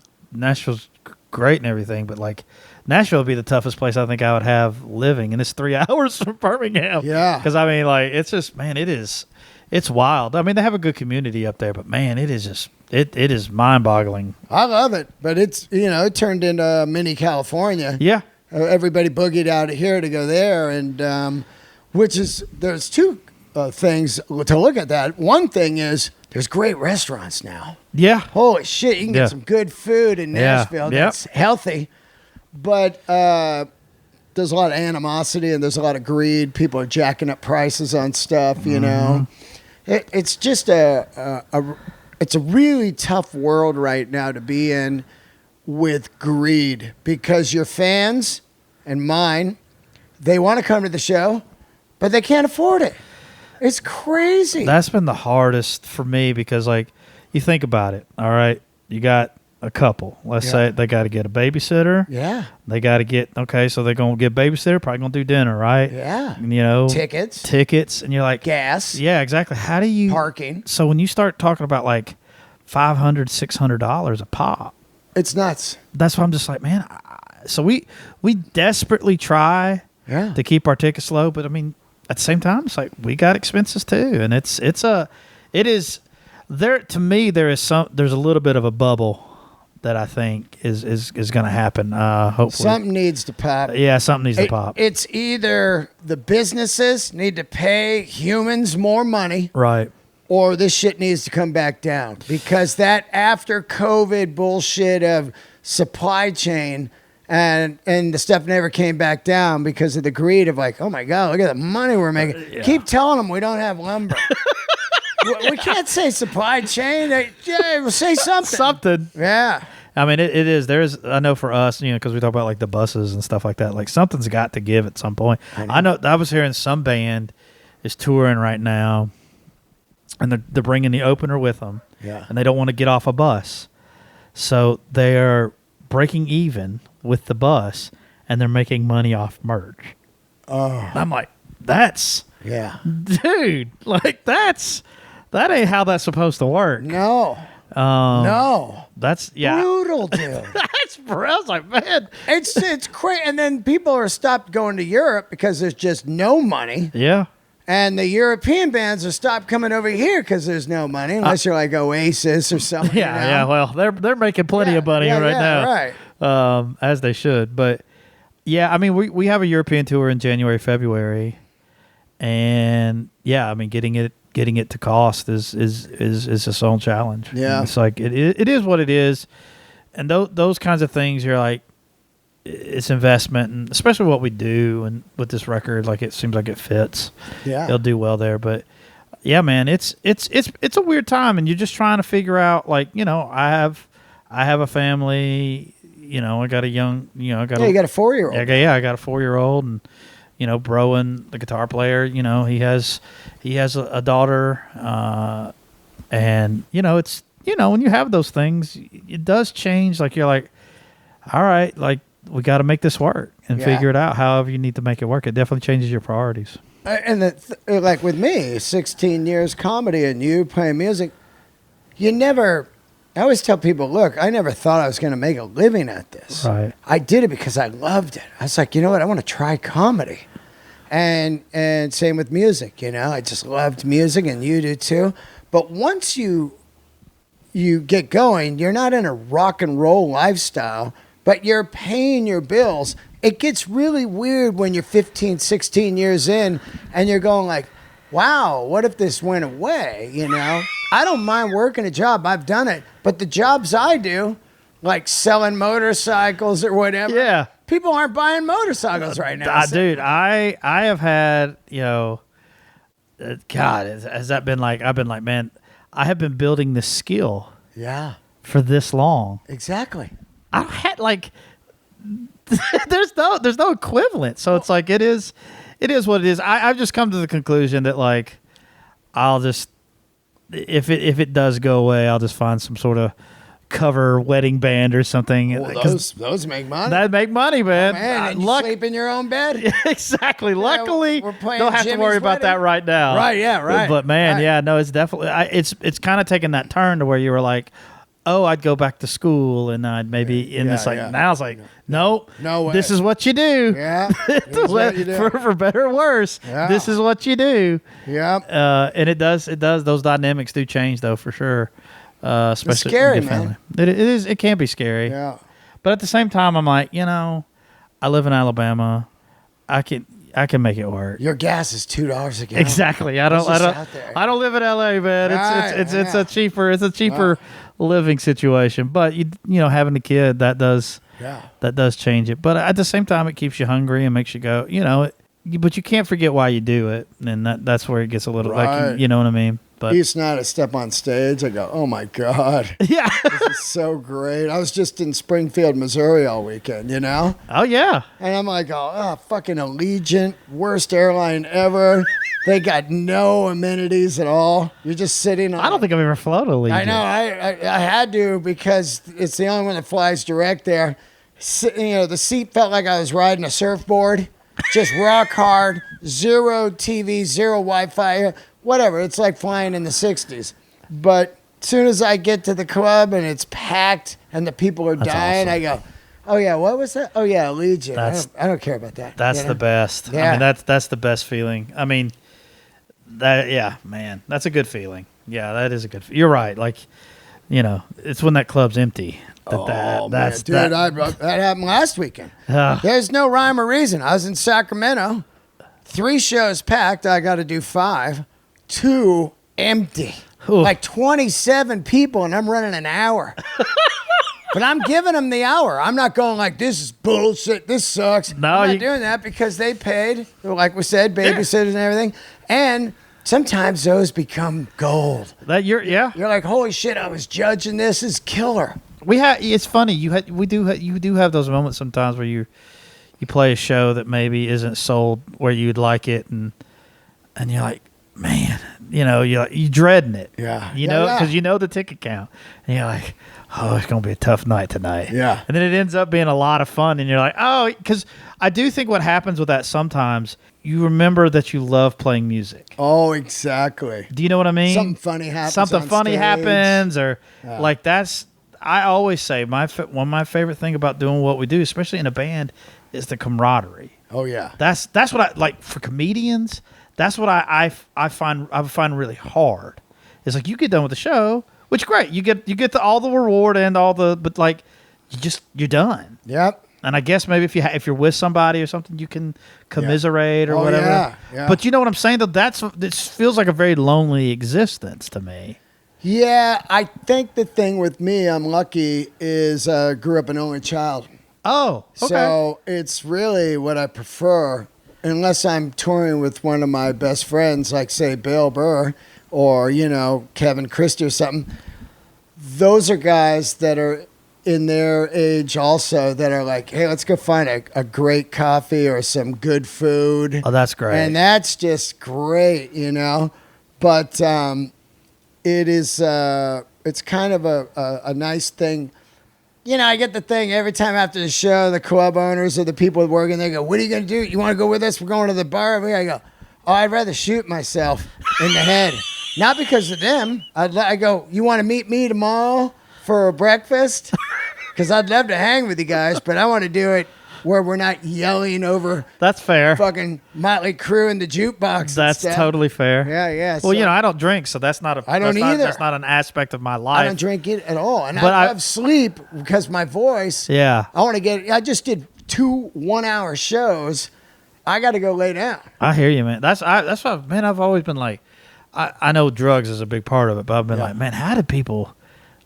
great and everything, but like Nashville would be the toughest place I think I would have living, and it's 3 hours from Birmingham. Yeah. Because I mean, like, it's just, man, it's wild. I mean, they have a good community up there, but man, it is just, it is mind-boggling. I love it, but it's, it turned into mini California. Yeah. Everybody boogied out of here to go there, and there's 2 things to look at that. One thing is there's great restaurants now. Yeah. Holy shit, you can get some good food in Nashville that's healthy, but there's a lot of animosity and there's a lot of greed. People are jacking up prices on stuff, It's just it's a really tough world right now to be in with greed because your fans and mine, they want to come to the show, but they can't afford it. It's crazy. That's been the hardest for me because, like, you think about it, all right? You got a couple. Let's say they got to get a babysitter. Yeah. They got to get, so they're going to get a babysitter, probably going to do dinner, right? Yeah. Tickets. And you're like. Gas. Yeah, exactly. How do you. Parking. So when you start talking about like $500, $600 a pop. It's nuts. That's why I'm just like, man. So we desperately try to keep our tickets low, but I mean, at the same time, it's like we got expenses too. And it is there to me, there's a little bit of a bubble that I think is going to happen. Hopefully, something needs to pop. Yeah, something needs to pop. It's either the businesses need to pay humans more money, right, or this shit needs to come back down because that after COVID bullshit of supply chain and the stuff never came back down because of the greed of like, oh my God, look at the money we're making. Yeah. Keep telling them we don't have lumber. We can't say supply chain. We'll say something. Something. Yeah. I mean, it is. I know for us, because we talk about like the buses and stuff like that, like something's got to give at some point. I know I was hearing some band is touring right now and they're bringing the opener with them. Yeah. And they don't want to get off a bus. So they're breaking even with the bus and they're making money off merch. Oh. And I'm like, dude, like that ain't how that's supposed to work. No. No. That's brutal, dude. I was like, man. It's crazy. And then people are stopped going to Europe because there's just no money. Yeah. And the European bands are stopped coming over here because there's no money, unless you're like Oasis or something. Yeah, yeah. Well, they're making plenty of money right now. Right. As they should. But yeah, I mean, we have a European tour in January, February. And yeah, I mean, getting it getting it to cost is its own challenge. Yeah. And it's like it is what it is, and those kinds of things, you're like, it's investment, and especially what we do, and with this record, like it seems like it fits. Yeah. It'll do well there, but yeah, man, it's a weird time, and you're just trying to figure out, like, I have a family, I got a young, I got you got a 4-year-old. I got a 4-year-old, and Broen, the guitar player, he has a daughter, and it's when you have those things, it does change. Like, you're like, all right, like, we got to make this work and figure it out. However you need to make it work, it definitely changes your priorities. And like with me, 16 years comedy and you playing music, I always tell people, look, I never thought I was going to make a living at this. Right. I did it because I loved it. I was like, you know what? I want to try comedy. And same with music, I just loved music, and you do too. But once you get going, you're not in a rock and roll lifestyle, but you're paying your bills. It gets really weird when you're 15, 16 years in and you're going like, wow, what if this went away? I don't mind working a job. I've done it. But the jobs I do, like selling motorcycles or whatever, Yeah. people aren't buying motorcycles right now. Dude, I have had, God, has that been like, I've been like, man, I have been building this skill Yeah, for this long. exactly. I had like, there's no equivalent. So it's like, it is what it is. I've just come to the conclusion that, like, I'll just, if it does go away, I'll just find some sort of cover wedding band or something. Well, those make money. That'd make money, man. Man, and you sleep in your own bed. Exactly. Luckily, we're playing don't have to Jimmy's worry about that wedding. right now. Right, yeah, right. But man, Right. yeah, no, it's definitely, it's kind of taken that turn to where you were like, oh, I'd go back to school, and I'd maybe, and it's like, now it's like, nope, No way. this is what you do. Yeah, here's what you do. For better or worse, Yeah. this is what you do. Yep. And it does, those dynamics do change, though, for sure. Especially It's scary, in your family. It can be scary. Yeah. But at the same time, I'm like, I live in Alabama. I can make it work. Your gas is $2 a gallon. Exactly. I It's don't just out there. I don't live in LA, man. Right, It's yeah. a cheaper living situation. But having a kid, that does change it. But at the same time, it keeps you hungry and makes you go, but you can't forget why you do it, and that's where it gets a little Right. like, you know what I mean? But Each night I step on stage, I go, oh my God, yeah. this is so great. I was just in Springfield, Missouri all weekend, Oh yeah. And I'm like, oh, fucking Allegiant, worst airline ever. They got no amenities at all. You're just sitting on I don't think I've ever flown a Allegiant. I know. I had to, because it's the only one that flies direct there. The seat felt like I was riding a surfboard. Just rock hard, zero TV, zero Wi-Fi, whatever. It's like flying in the 60s. But as soon as I get to the club and it's packed and the people are dying, awesome. I go, oh yeah, what was that? Oh yeah, Allegiant. I don't care about that. That's the best. Yeah. I mean, that's the best feeling. I mean, man, that's a good feeling. Yeah, that is a good. You're right. Like, it's when that club's empty. That's man, dude, that happened last weekend. There's no rhyme or reason. I was in Sacramento, 3 shows packed. I got to do 5, 2 empty. Ooh. Like 27 people, and I'm running an hour. But I'm giving them the hour. I'm not going like, this is bullshit, this sucks. No, I'm not doing that, because they paid, like we said, babysitters and everything. And sometimes those become gold. You're like, holy shit, I was judging this as killer. It's funny. You do have those moments sometimes where you play a show that maybe isn't sold where you'd like it, and you're like, man, you're dreading it. Yeah. Because the ticket count, and you're like, oh, it's gonna be a tough night tonight. Yeah. And then it ends up being a lot of fun, and you're like, oh, because I do think what happens with that sometimes, you remember that you love playing music. Oh, exactly. Do you know what I mean? Something funny happens. Something on funny stage. happens, or Yeah. like that's. I always say one of my favorite thing about doing what we do, especially in a band, is the camaraderie. Oh yeah. That's what I like for comedians. That's what I find really hard. It's like you get done with the show, which great. You get all the reward and all the, but like you're done. Yep. And I guess maybe if you're with somebody or something, you can commiserate or whatever. Yeah. But you know what I'm saying? Though this feels like a very lonely existence to me. Yeah, I think the thing with me, I'm lucky, is grew up an only child. Oh, okay. So it's really what I prefer, unless I'm touring with one of my best friends, like, say, Bill Burr or, Kevin Christie or something. Those are guys that are in their age also that are like, hey, let's go find a great coffee or some good food. Oh, that's great. And that's just great, But it is, it's kind of a nice thing. I get the thing every time after the show, the club owners or the people working, they go, what are you going to do? You want to go with us? We're going to the bar. I go, oh, I'd rather shoot myself in the head. Not because of them. I go, you want to meet me tomorrow for breakfast? Because I'd love to hang with you guys, but I want to do it where we're not yelling over. That's fair. Fucking Motley Crue in the jukebox. That's totally fair. Yeah. Well, I don't drink, so that's not I don't either. That's not an aspect of my life. I don't drink it at all, and I love sleep because my voice. Yeah. I just did 2 1-hour shows. I got to go lay down. I hear you, man. That's what, man. I've always been like, I know drugs is a big part of it, but I've been like, man, how do people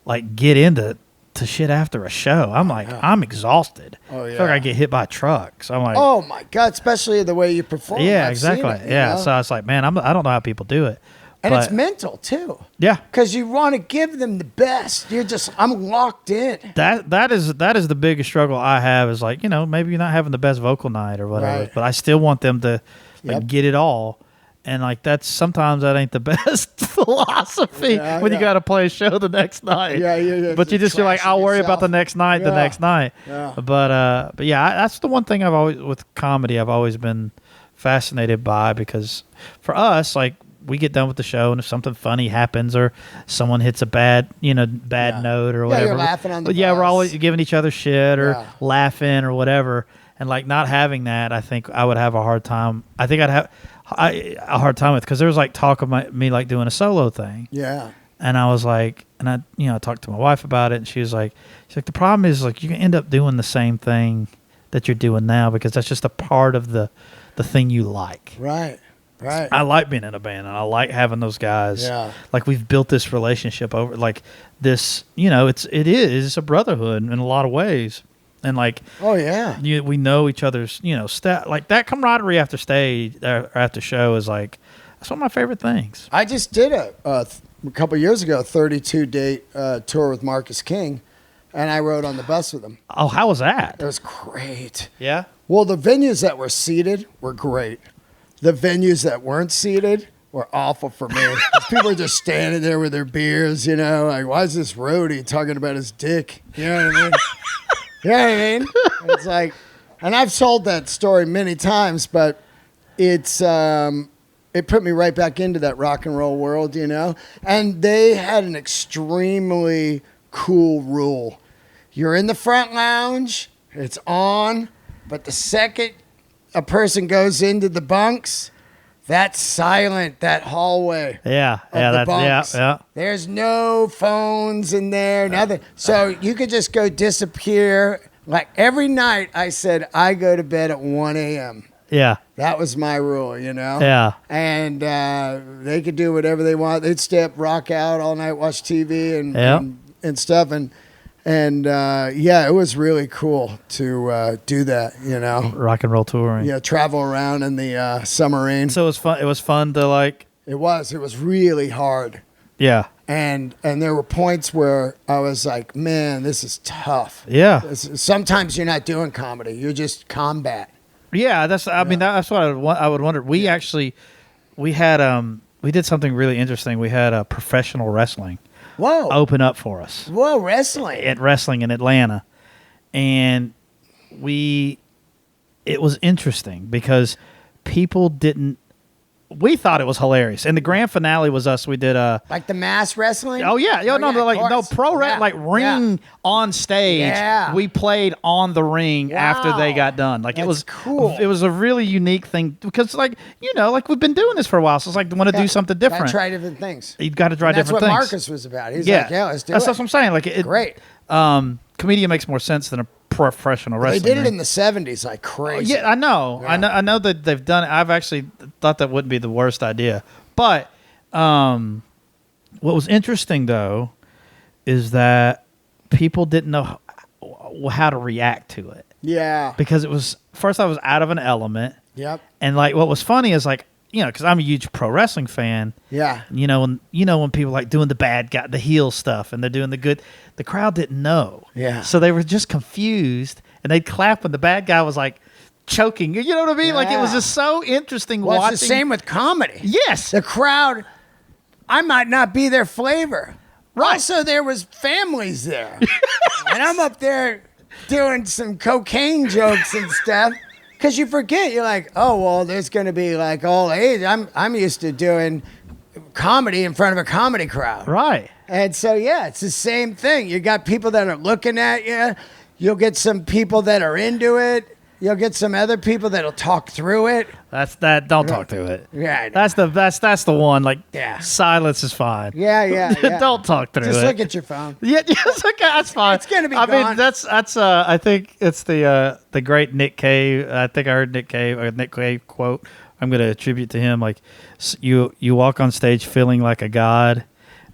like get into shit after a show? I'm like, I'm exhausted. Oh, yeah. I feel like I get hit by a truck. So I'm like, oh my God, especially the way you perform. yeah, I've exactly. seen it, Yeah. So I was like, man, I don't know how people do it. And but, it's mental too. Yeah. Because you want to give them the best. I'm locked in. That is the biggest struggle I have is like, maybe you're not having the best vocal night or whatever, Right. but I still want them to Yep. get it all. And like sometimes that ain't the best philosophy when you got to play a show the next night. Yeah. But you're like, I'll worry about the next night. The next night. Yeah. But yeah, that's the one thing I've always with comedy I've always been fascinated by, because for us, like, we get done with the show, and if something funny happens or someone hits a bad note or whatever, you're laughing on the but yeah, we're bus. always giving each other shit or Yeah. laughing or whatever. And like not having that, I think I would have a hard time. I think I'd have a hard time with, because there was like talk of me like doing a solo thing. Yeah. And I was like, and I talked to my wife about it, and she's like, the problem is like you can end up doing the same thing that you're doing now, because that's just a part of the thing you like. Right. I like being in a band, and I like having those guys. Yeah. Like, we've built this relationship over like this. It is a brotherhood in a lot of ways, and like, Oh yeah. we know each other's like that camaraderie after stage or after show is like, that's one of my favorite things. I just did a couple years ago, 32-date tour with Marcus King, and I rode on the bus with him. Oh, how was that? It was great. Yeah. Well, the venues that were seated were great. The venues that weren't seated were awful for me. People are just standing there with their beers, like, why is this roadie talking about his dick? You know what I mean? You know what I mean? It's like, and I've told that story many times, but it's it put me right back into that rock and roll world, And they had an extremely cool rule. You're in the front lounge, it's on, but the second a person goes into the bunks, that's silent, that hallway. Yeah. The bunks. Yeah. There's no phones in there, nothing. So you could just go disappear. Like every night I said, I go to bed at 1 a.m. Yeah. That was my rule, Yeah. And they could do whatever they want. They'd stay up, rock out all night, watch TV and stuff. And it was really cool to do that, Rock and roll touring. Yeah, travel around in the submarine. So it was fun. It was fun to like. It was really hard. Yeah. And there were points where I was like, man, this is tough. Yeah. Sometimes you're not doing comedy. You're just combat. Yeah. That's what I would wonder. We actually, we did something really interesting. We had a professional wrestling open up for us. Whoa, wrestling. At wrestling in Atlanta. And it was interesting because people didn't, we thought it was hilarious. And the grand finale was us. We did like the mass wrestling? Oh yeah. Pro wrestling, like ring on stage. Yeah. We played on the ring after they got done. Like it was cool. It was a really unique thing because like we've been doing this for a while. So it's like want to do something different. Gotta try different things. You've got to try different things. That's what Marcus was about. He's like, let's do it. That's what I'm saying. Like great. Comedian makes more sense than a professional wrestling. They did it ring. in the 70s like crazy. Yeah, I know. Yeah. I know that they've done it. I've actually thought that wouldn't be the worst idea. But what was interesting, though, is that people didn't know how to react to it. Yeah. Because it was, first I was out of an element. Yep. And, like, what was funny is, like, you know, because I'm a huge pro wrestling fan. Yeah. When people like doing the bad guy, the heel stuff, and they're doing the good, the crowd didn't know. Yeah. So they were just confused, and they'd clap when the bad guy was like choking. You know what I mean? Like it was Yeah. just so interesting Well, watching. it's the same with comedy. Yes. The crowd, I might not be their flavor. Right. Also, there was families there. And I'm up there doing some cocaine jokes and stuff. Because you forget, you're like, oh, well, there's going to be like all age. I'm used to doing comedy in front of a comedy crowd. Right. And so, yeah, it's the same thing. You got people that are looking at you. You'll get some people that are into it. You'll get some other people that'll talk through it. That's that. Don't talk through it. Yeah, I know. That's the one. Like, Yeah. Silence is fine. Yeah. Don't talk through Just it. look at your phone. Yeah, just okay, that's fine. It's gonna be I gone. mean, that's. I think it's the great Nick Cave. I think I heard Nick Cave quote. I'm going to attribute to him. Like, you walk on stage feeling like a god,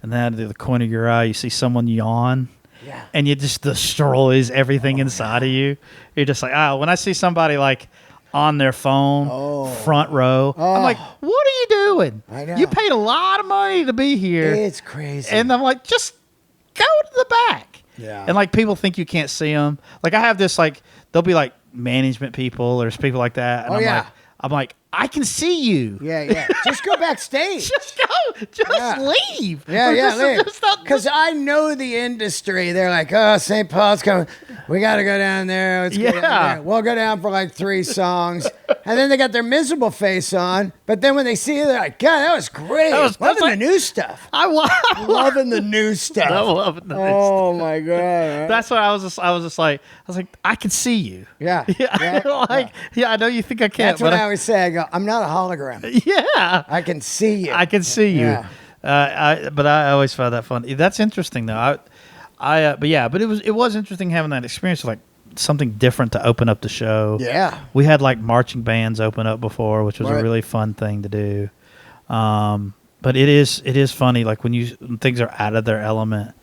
and then out of the corner of your eye, you see someone yawn. Yeah. And it just destroys everything inside of you. You're just like, when I see somebody like on their phone, front row, I'm like, what are you doing? I know. You paid a lot of money to be here. It's crazy. And I'm like, just go to the back. Yeah. And like people think you can't see them. Like I have this like, there'll be like management people or people like that. And I'm like, I can see you. Yeah. Just go backstage. Just go. Just leave. Yeah, Or leave. just- Because I know the industry. They're like, oh, St. Paul's coming. We got to go down there. Let's go down Yeah. there. We'll go down for like 3 songs. And then they got their miserable face on. But then when they see you, they're like, God, that was great. That's Loving like- the new stuff. Loving the new stuff. I love it. Oh, my God. That's what I was like, I can see you. Yeah. I know you think I can't, That's what but I always say. I go, I'm not a hologram. yeah. I can see you. I can see you. Yeah. But I always found that fun. That's interesting though. But it was interesting having that experience of like something different to open up the show. Yeah. We had like marching bands open up before, which was Right. a really fun thing to do. But it is funny like when things are out of their element.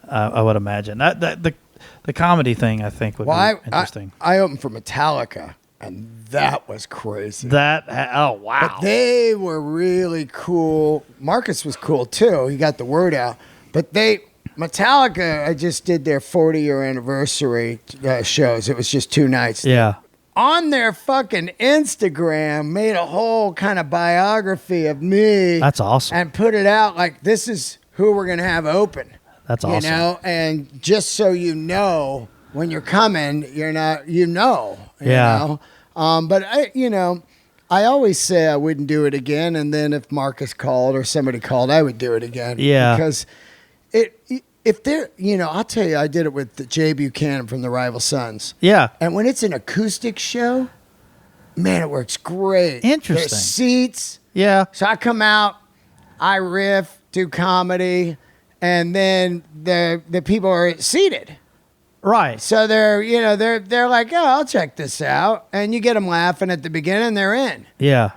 I would imagine that the comedy thing I think would be interesting. I opened for Metallica, and that was crazy. Wow. But they were really cool. Marcus was cool too. He got the word out. But Metallica, I just did their 40-year anniversary shows. It was just 2 nights. Yeah. On their fucking Instagram, made a whole kind of biography of me. That's awesome. And put it out like, this is who we're going to have open. That's awesome. You know, and just so you know, when you're coming, you're not, you know. But I always say I wouldn't do it again, and then if Marcus called or somebody called, I would do it again. Yeah. Because if they're, I'll tell you, I did it with Jay Buchanan from the Rival Sons. Yeah. And when it's an acoustic show, man, it works great. Interesting. There's seats. Yeah. So I come out, I riff, do comedy, and then the people are seated. Right. So they're like, oh, I'll check this out. And you get them laughing at the beginning, they're in. Yeah.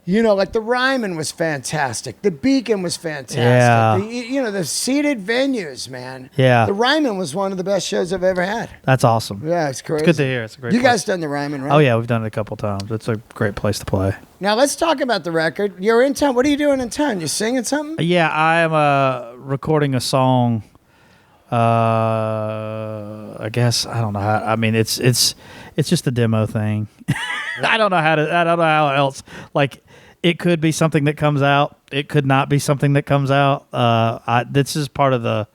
Like the Ryman was fantastic. The Beacon was fantastic. Yeah. The seated venues, man. Yeah. The Ryman was one of the best shows I've ever had. That's awesome. Yeah, it's crazy. It's good to hear. It's a great You place. guys done the Ryman, right? Oh, yeah. We've done it a couple times. It's a great place to play. Now, let's talk about the record. You're in town. What are you doing in town? You singing something? Yeah, I am recording a song. I guess I don't know how. I mean, it's just a demo thing. I don't know how else. Like, it could be something that comes out. It could not be something that comes out. This is part of the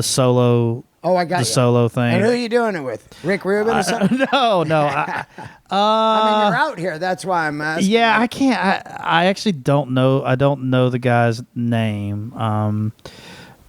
solo. Oh, I got you. Solo thing. And who are you doing it with? Rick Rubin or something? No. I mean, you're out here. That's why I'm asking. Yeah, I can't. I actually don't know. I don't know the guy's name.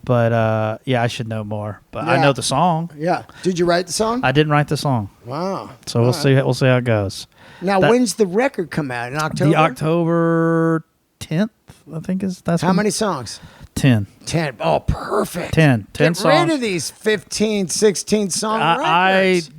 But yeah, I should know more. But I know the song. Yeah. Did you write the song? I didn't write the song. Wow. So we'll see. We'll see how it goes. Now, when's the record come out? In October? The October 10th, I think that's How many songs? 10. 10. Oh, perfect. 10 Get songs. rid of these 15, 16 song records.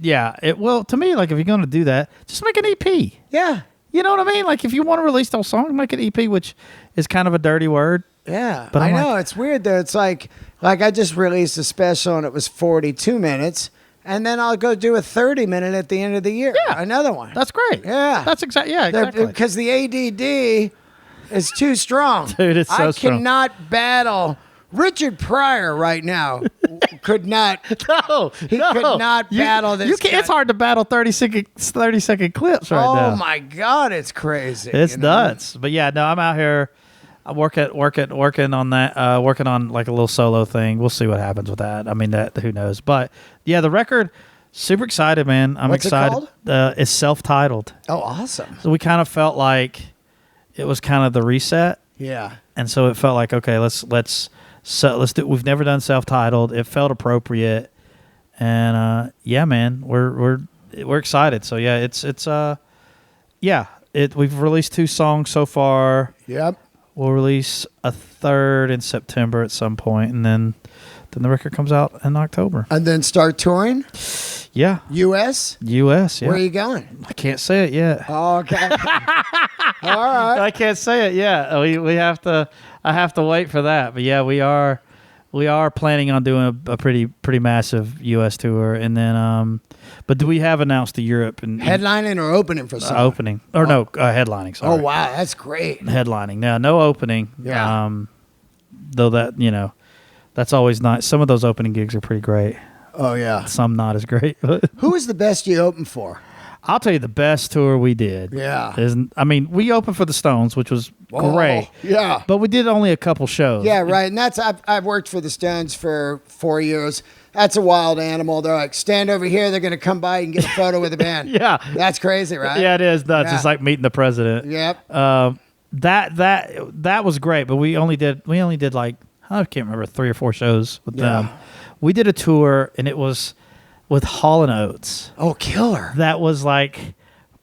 Well, to me, like, if you're going to do that, just make an EP. Yeah. You know what I mean? Like, if you want to release those songs, make an EP, which is kind of a dirty word. Yeah. But I I'm know. like- It's weird, though. It's like I just released a special, and it was 42 minutes. And then I'll go do a 30-minute at the end of the year. Yeah. Another one. That's great. Yeah. That's exactly. Because the ADD is too strong. Dude, it's so I strong. cannot battle. Richard Pryor right now could not. No, He could not battle this You can't, guy. It's hard to battle 30-second clips right now. Oh my God, it's crazy. It's you know? nuts. But yeah, no, I'm out here working on that, working on like a little solo thing. We'll see what happens with that. I mean, that who knows? But yeah, the record, super excited, man. I'm What's it excited. called? It's self-titled. Oh, awesome. So we kind of felt like it was kind of the reset, Yeah. and so it felt like, okay, let's do. We've never done self-titled. It felt appropriate, and yeah, man, we're excited. So yeah, we've released 2 songs so far. Yep. We'll release a 3rd in September at some point, and then the record comes out in October. And then start touring. Yeah, U.S. U.S. Yeah, Where are you going? I can't say it yet. Oh, okay. All right. I can't say it yet. We have to. I have to wait for that. But yeah, we are planning on doing a pretty massive U.S. tour, and then but we have announced to Europe and Headlining or opening for something? opening or no headlining. Sorry. Oh, wow. That's great. Headlining. Now, no opening. Yeah. Though that that's always nice. Some of those opening gigs are pretty great. Oh, yeah. Some not as great. Who was the best you opened for? I'll tell you the best tour we did. Yeah. We opened for the Stones, which was great. Yeah. But we did only a couple shows. Yeah, right. And I've worked for the Stones for 4 years. That's a wild animal. They're like, stand over here. They're going to come by and get a photo with the band. Yeah. That's crazy, right? Yeah, it is nuts. Yeah. It's like meeting the president. Yep. That was great, but we only did like, I can't remember, 3 or 4 shows with them. We did a tour, and it was with Hall & Oates. Oh, killer. That was like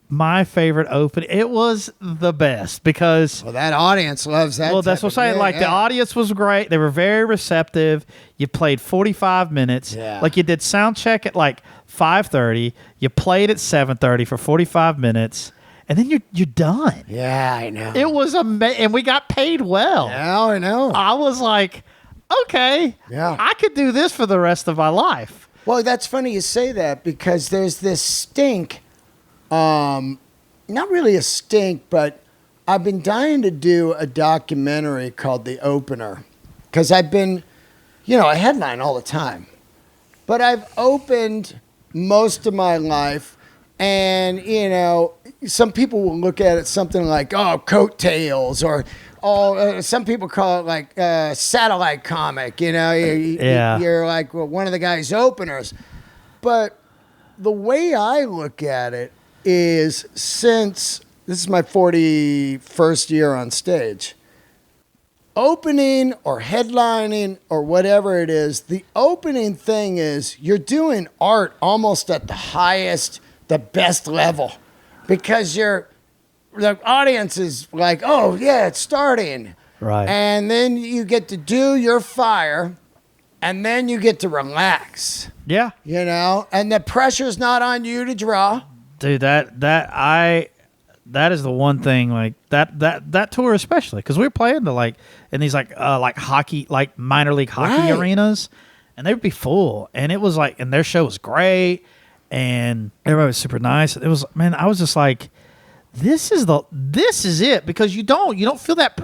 my favorite open. It was the best because Well, that audience loves that. well, that's what I'm saying. Like the audience was great. They were very receptive. You played 45 minutes. Yeah. Like you did sound check at like 5:30. You played at 7:30 for 45 minutes, and then you're done. Yeah, I know. It was amazing, and we got paid well. Yeah, I know. I was like, okay, Yeah. I could do this for the rest of my life. Well, that's funny you say that because there's this stink. Not really a stink, but I've been dying to do a documentary called The Opener because I've been, I headline all the time, but I've opened most of my life, and some people will look at it something like, oh, coattails, or some people call it like satellite comic. You're like one of the guy's openers, but the way I look at it is, since this is my 41st year on stage, opening or headlining or whatever it is, the opening thing is you're doing art almost at the highest, the best level, because the audience is like, oh yeah, it's starting. Right. And then you get to do your fire, and then you get to relax, Yeah. and the pressure's not on you to draw. Dude, that is the one thing, like that tour especially, because we were playing in these like hockey, like minor league hockey Right. arenas, and they would be full, and it was like, and their show was great, and everybody was super nice. It was, man, I was just like, this is it, because you don't feel that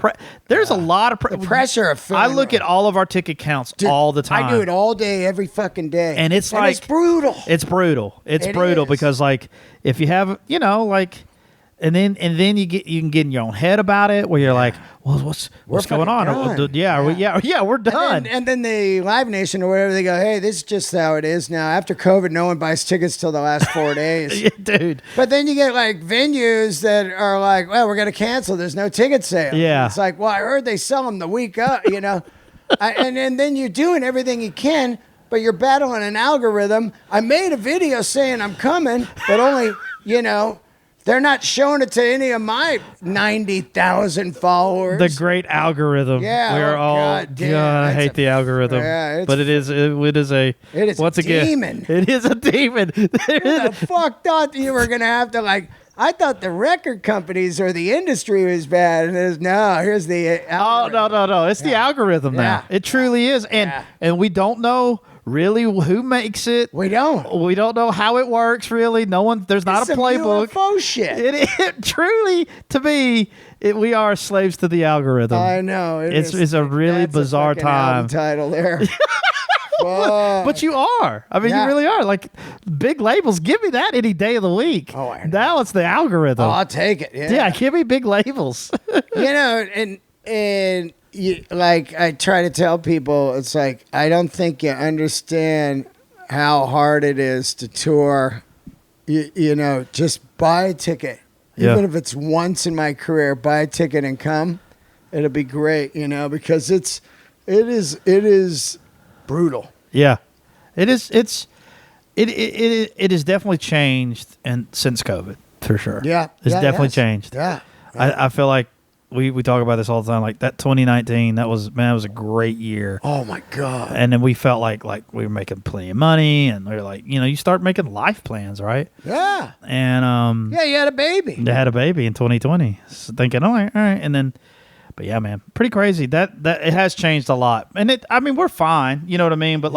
there's a lot of The pressure of I filling look it. at all of our ticket counts Dude, all the time. I do it all day, every fucking day. And it's like, it's brutal. It's brutal. It's It brutal is. because, like, if you have, and then you can get in your own head about it, where you're like, well, what's going on? fucking done. Yeah, we're done. And then the Live Nation or whatever, they go, hey, this is just how it is now. After COVID, no one buys tickets till the last 4 days. Yeah, dude. But then you get like venues that are like, well, we're going to cancel. There's no ticket sale. Yeah. It's like, well, I heard they sell them the week up, and then you're doing everything you can, but you're battling an algorithm. I made a video saying I'm coming, but only, They're not showing it to any of my 90,000 followers. The great algorithm. Yeah, We're all God damn, I hate the algorithm. Yeah, but it is a once again demon. it is a demon. Who the fuck thought you were gonna have to like? I thought the record companies or the industry was bad, and here's the. Algorithm. No! It's the algorithm now. Yeah. It truly is, and we don't know really who makes it. We don't. We don't know how it works. Really, no one. There's not a playbook. UFO shit. It truly, to me, we are slaves to the algorithm. I know. It's a really bizarre time. Title there. But you are. I mean, you really are. Like, big labels, give me that any day of the week. Oh, I know. Now it's the algorithm. Oh, I'll take it. Yeah, give me big labels. And you, like I try to tell people, it's like I don't think you understand how hard it is to tour. You know, just buy a ticket, even if it's once in my career. Buy a ticket and come. It'll be great, you know, because it is brutal. Yeah, it is. It has definitely changed since COVID, for sure. Yeah, it's definitely changed. Yeah, I feel like we talk about this all the time. Like that 2019, that was a great year. Oh my God! And then we felt like we were making plenty of money, and we were like, you start making life plans, right? Yeah. And you had a baby. They had a baby in 2020. So thinking, all right, and then. But yeah, man, pretty crazy. That it has changed a lot, and we're fine. You know what I mean? But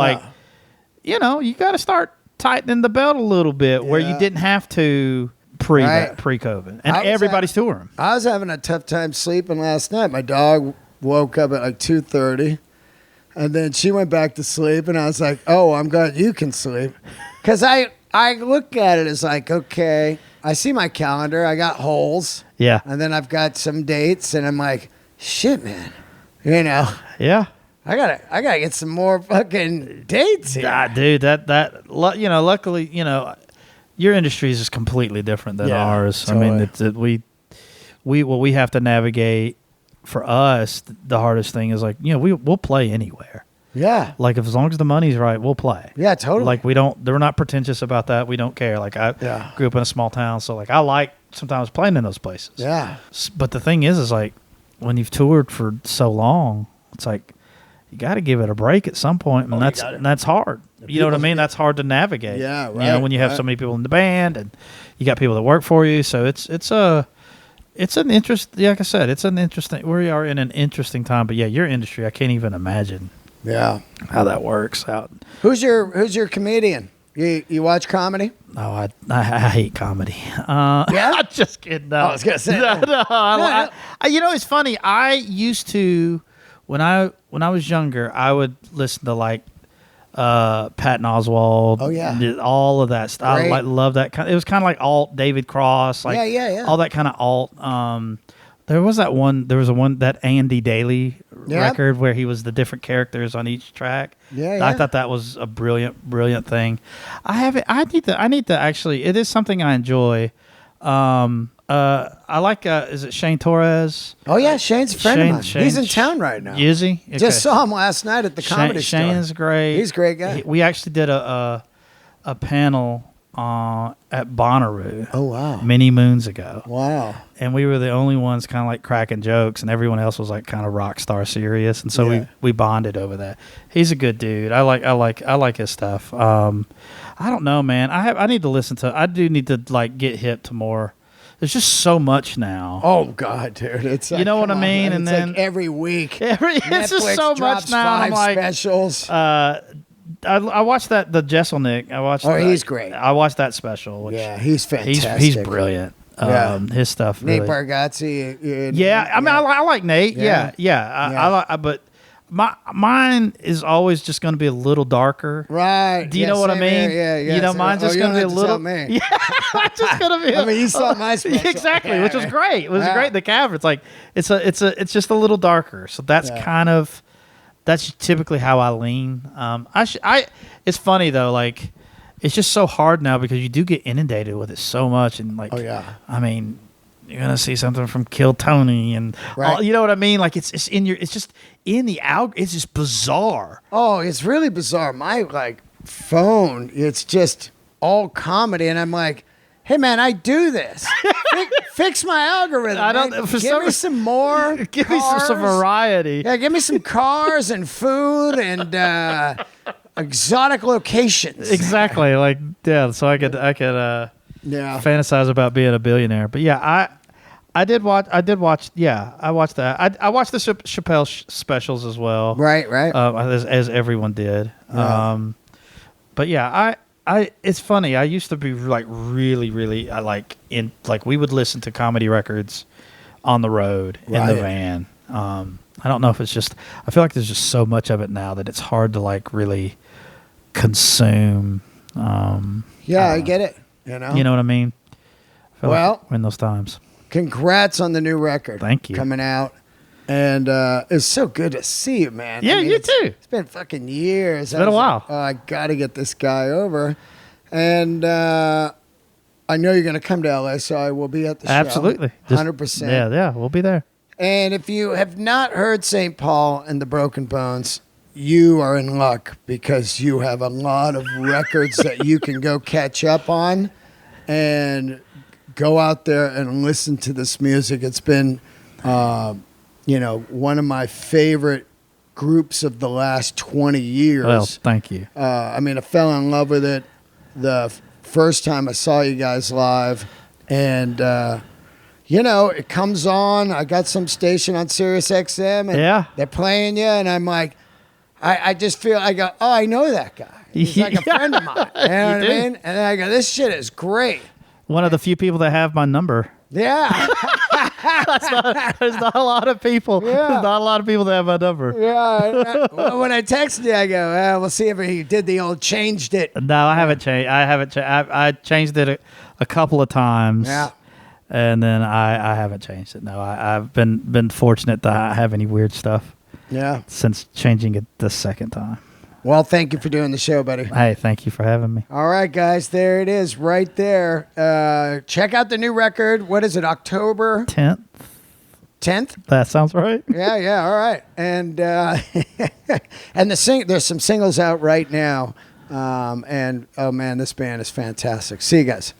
you got to start tightening the belt a little bit where you didn't have to pre-COVID, and everybody's touring. I was having a tough time sleeping last night. My dog woke up at like 2:30, and then she went back to sleep, and I was like, "Oh, I'm glad you can sleep," because I look at it as like, okay, I see my calendar, I got holes, and then I've got some dates, and I'm like. Shit, man. Yeah. I gotta get some more fucking dates here. Dude, luckily, your industry is just completely different than ours. Totally. I mean, what we have to navigate for us, the hardest thing is like, we'll play anywhere. Yeah. Like as long as the money's right, we'll play. Yeah, totally. Like we're not pretentious about that. We don't care. Like I grew up in a small town, so like I like sometimes playing in those places. Yeah. But the thing is like, when you've toured for so long, it's like you got to give it a break at some point, and that's hard. You know what I mean? That's hard to navigate. Yeah, right. When you have so many people in the band, and you got people that work for you, so it's an interest. Like I said, it's an interesting. We are in an interesting time, but your industry, I can't even imagine. Yeah, how that works out. Who's your comedian? You watch comedy? No, I hate comedy. I'm just kidding. No. I was gonna say no. It's funny. I used to when I was younger, I would listen to like Patton Oswalt. Oh yeah, all of that stuff. I love that kind. It was kind of like alt David Cross. Like all that kind of alt. There was that Andy Daly record where he was the different characters on each track. I thought that was a brilliant thing. I need to actually. It is something I enjoy. I like. Is it Shane Torres? Oh yeah, Shane's a friend of mine. He's in town right now. Is he? Okay. Just saw him last night at the comedy store. Shane's great. He's a great guy. We actually did a panel at Bonnaroo. Oh wow! Many moons ago. Wow! And we were the only ones kind of like cracking jokes, and everyone else was like kind of rock star serious. And so we bonded over that. He's a good dude. I like his stuff. I don't know, man. I need to listen to. I do need to like get hip to more. There's just so much now. Oh God, dude! It's like, you know what I mean. Man. And it's then like every week, it's just so much now. 5 I'm like, specials. I watched the Jesselnick. I watched. Oh, he's great. I watched that special. Which he's fantastic. He's brilliant. His stuff. Nate really. Bargatze. I mean, I like Nate. I but mine is always just going to be a little darker. Right. Do you know what I mean? Yeah. Mine's just going to be a little. Me. Yeah, just going to be. I mean, you saw my special. Exactly, which was great. It was great in the cavern. It's like it's just a little darker. So that's kind of. That's typically how I lean. It's funny though, like it's just so hard now because you do get inundated with it so much, and like, I mean, you're gonna see something from Kill Tony, and you know what I mean. Like it's just in the it's just bizarre. Oh, it's really bizarre. My phone, it's just all comedy, and I'm like, hey man, I do this. Fix my algorithm. I don't. Man. For Give me some more. Give me cars. some variety. Yeah, give me some cars and food and exotic locations. Exactly. Like yeah. So I could fantasize about being a billionaire. But yeah, I did watch. Yeah, I watched that. I watched the Chappelle specials as well. Right. As everyone did. Yeah. But yeah, it's funny. I used to be like really, really we would listen to comedy records on the road in the van. I don't know if it's just, I feel like there's just so much of it now that it's hard to like really consume. I get it. You know what I mean? I feel like we're in those times. Congrats on the new record. Thank you. Coming out. And it's so good to see you, man. Yeah, you too. It's been fucking years. It's been a while. Like, I got to get this guy over. And I know you're going to come to LA, so I will be at the show. Absolutely. 100%. Yeah, we'll be there. And if you have not heard St. Paul and the Broken Bones, you are in luck because you have a lot of records that you can go catch up on and go out there and listen to this music. It's been... one of my favorite groups of the last 20 years. Well, thank you. I fell in love with it the first time I saw you guys live. And, it comes on. I got some station on Sirius XM. And they're playing you. And I'm like, I just feel, I go, oh, I know that guy. He's like a friend of mine. You know what I mean? And then I go, this shit is great. One of the few people that have my number. Yeah. There's not a lot of people. Yeah. There's not a lot of people that have my number. Yeah. When I texted you, I go, we'll see if he did the old changed it. No, I haven't changed. I changed it a couple of times. Yeah. And then I haven't changed it. No, I've been fortunate to not have any weird stuff. Yeah. Since changing it the second time. Well, thank you for doing the show, buddy. Hey, thank you for having me. All right, guys, there it is right there. Check out the new record. What is it, October 10th? 10th? That sounds right. Yeah, all right. And and there's some singles out right now. And, oh, man, this band is fantastic. See you guys.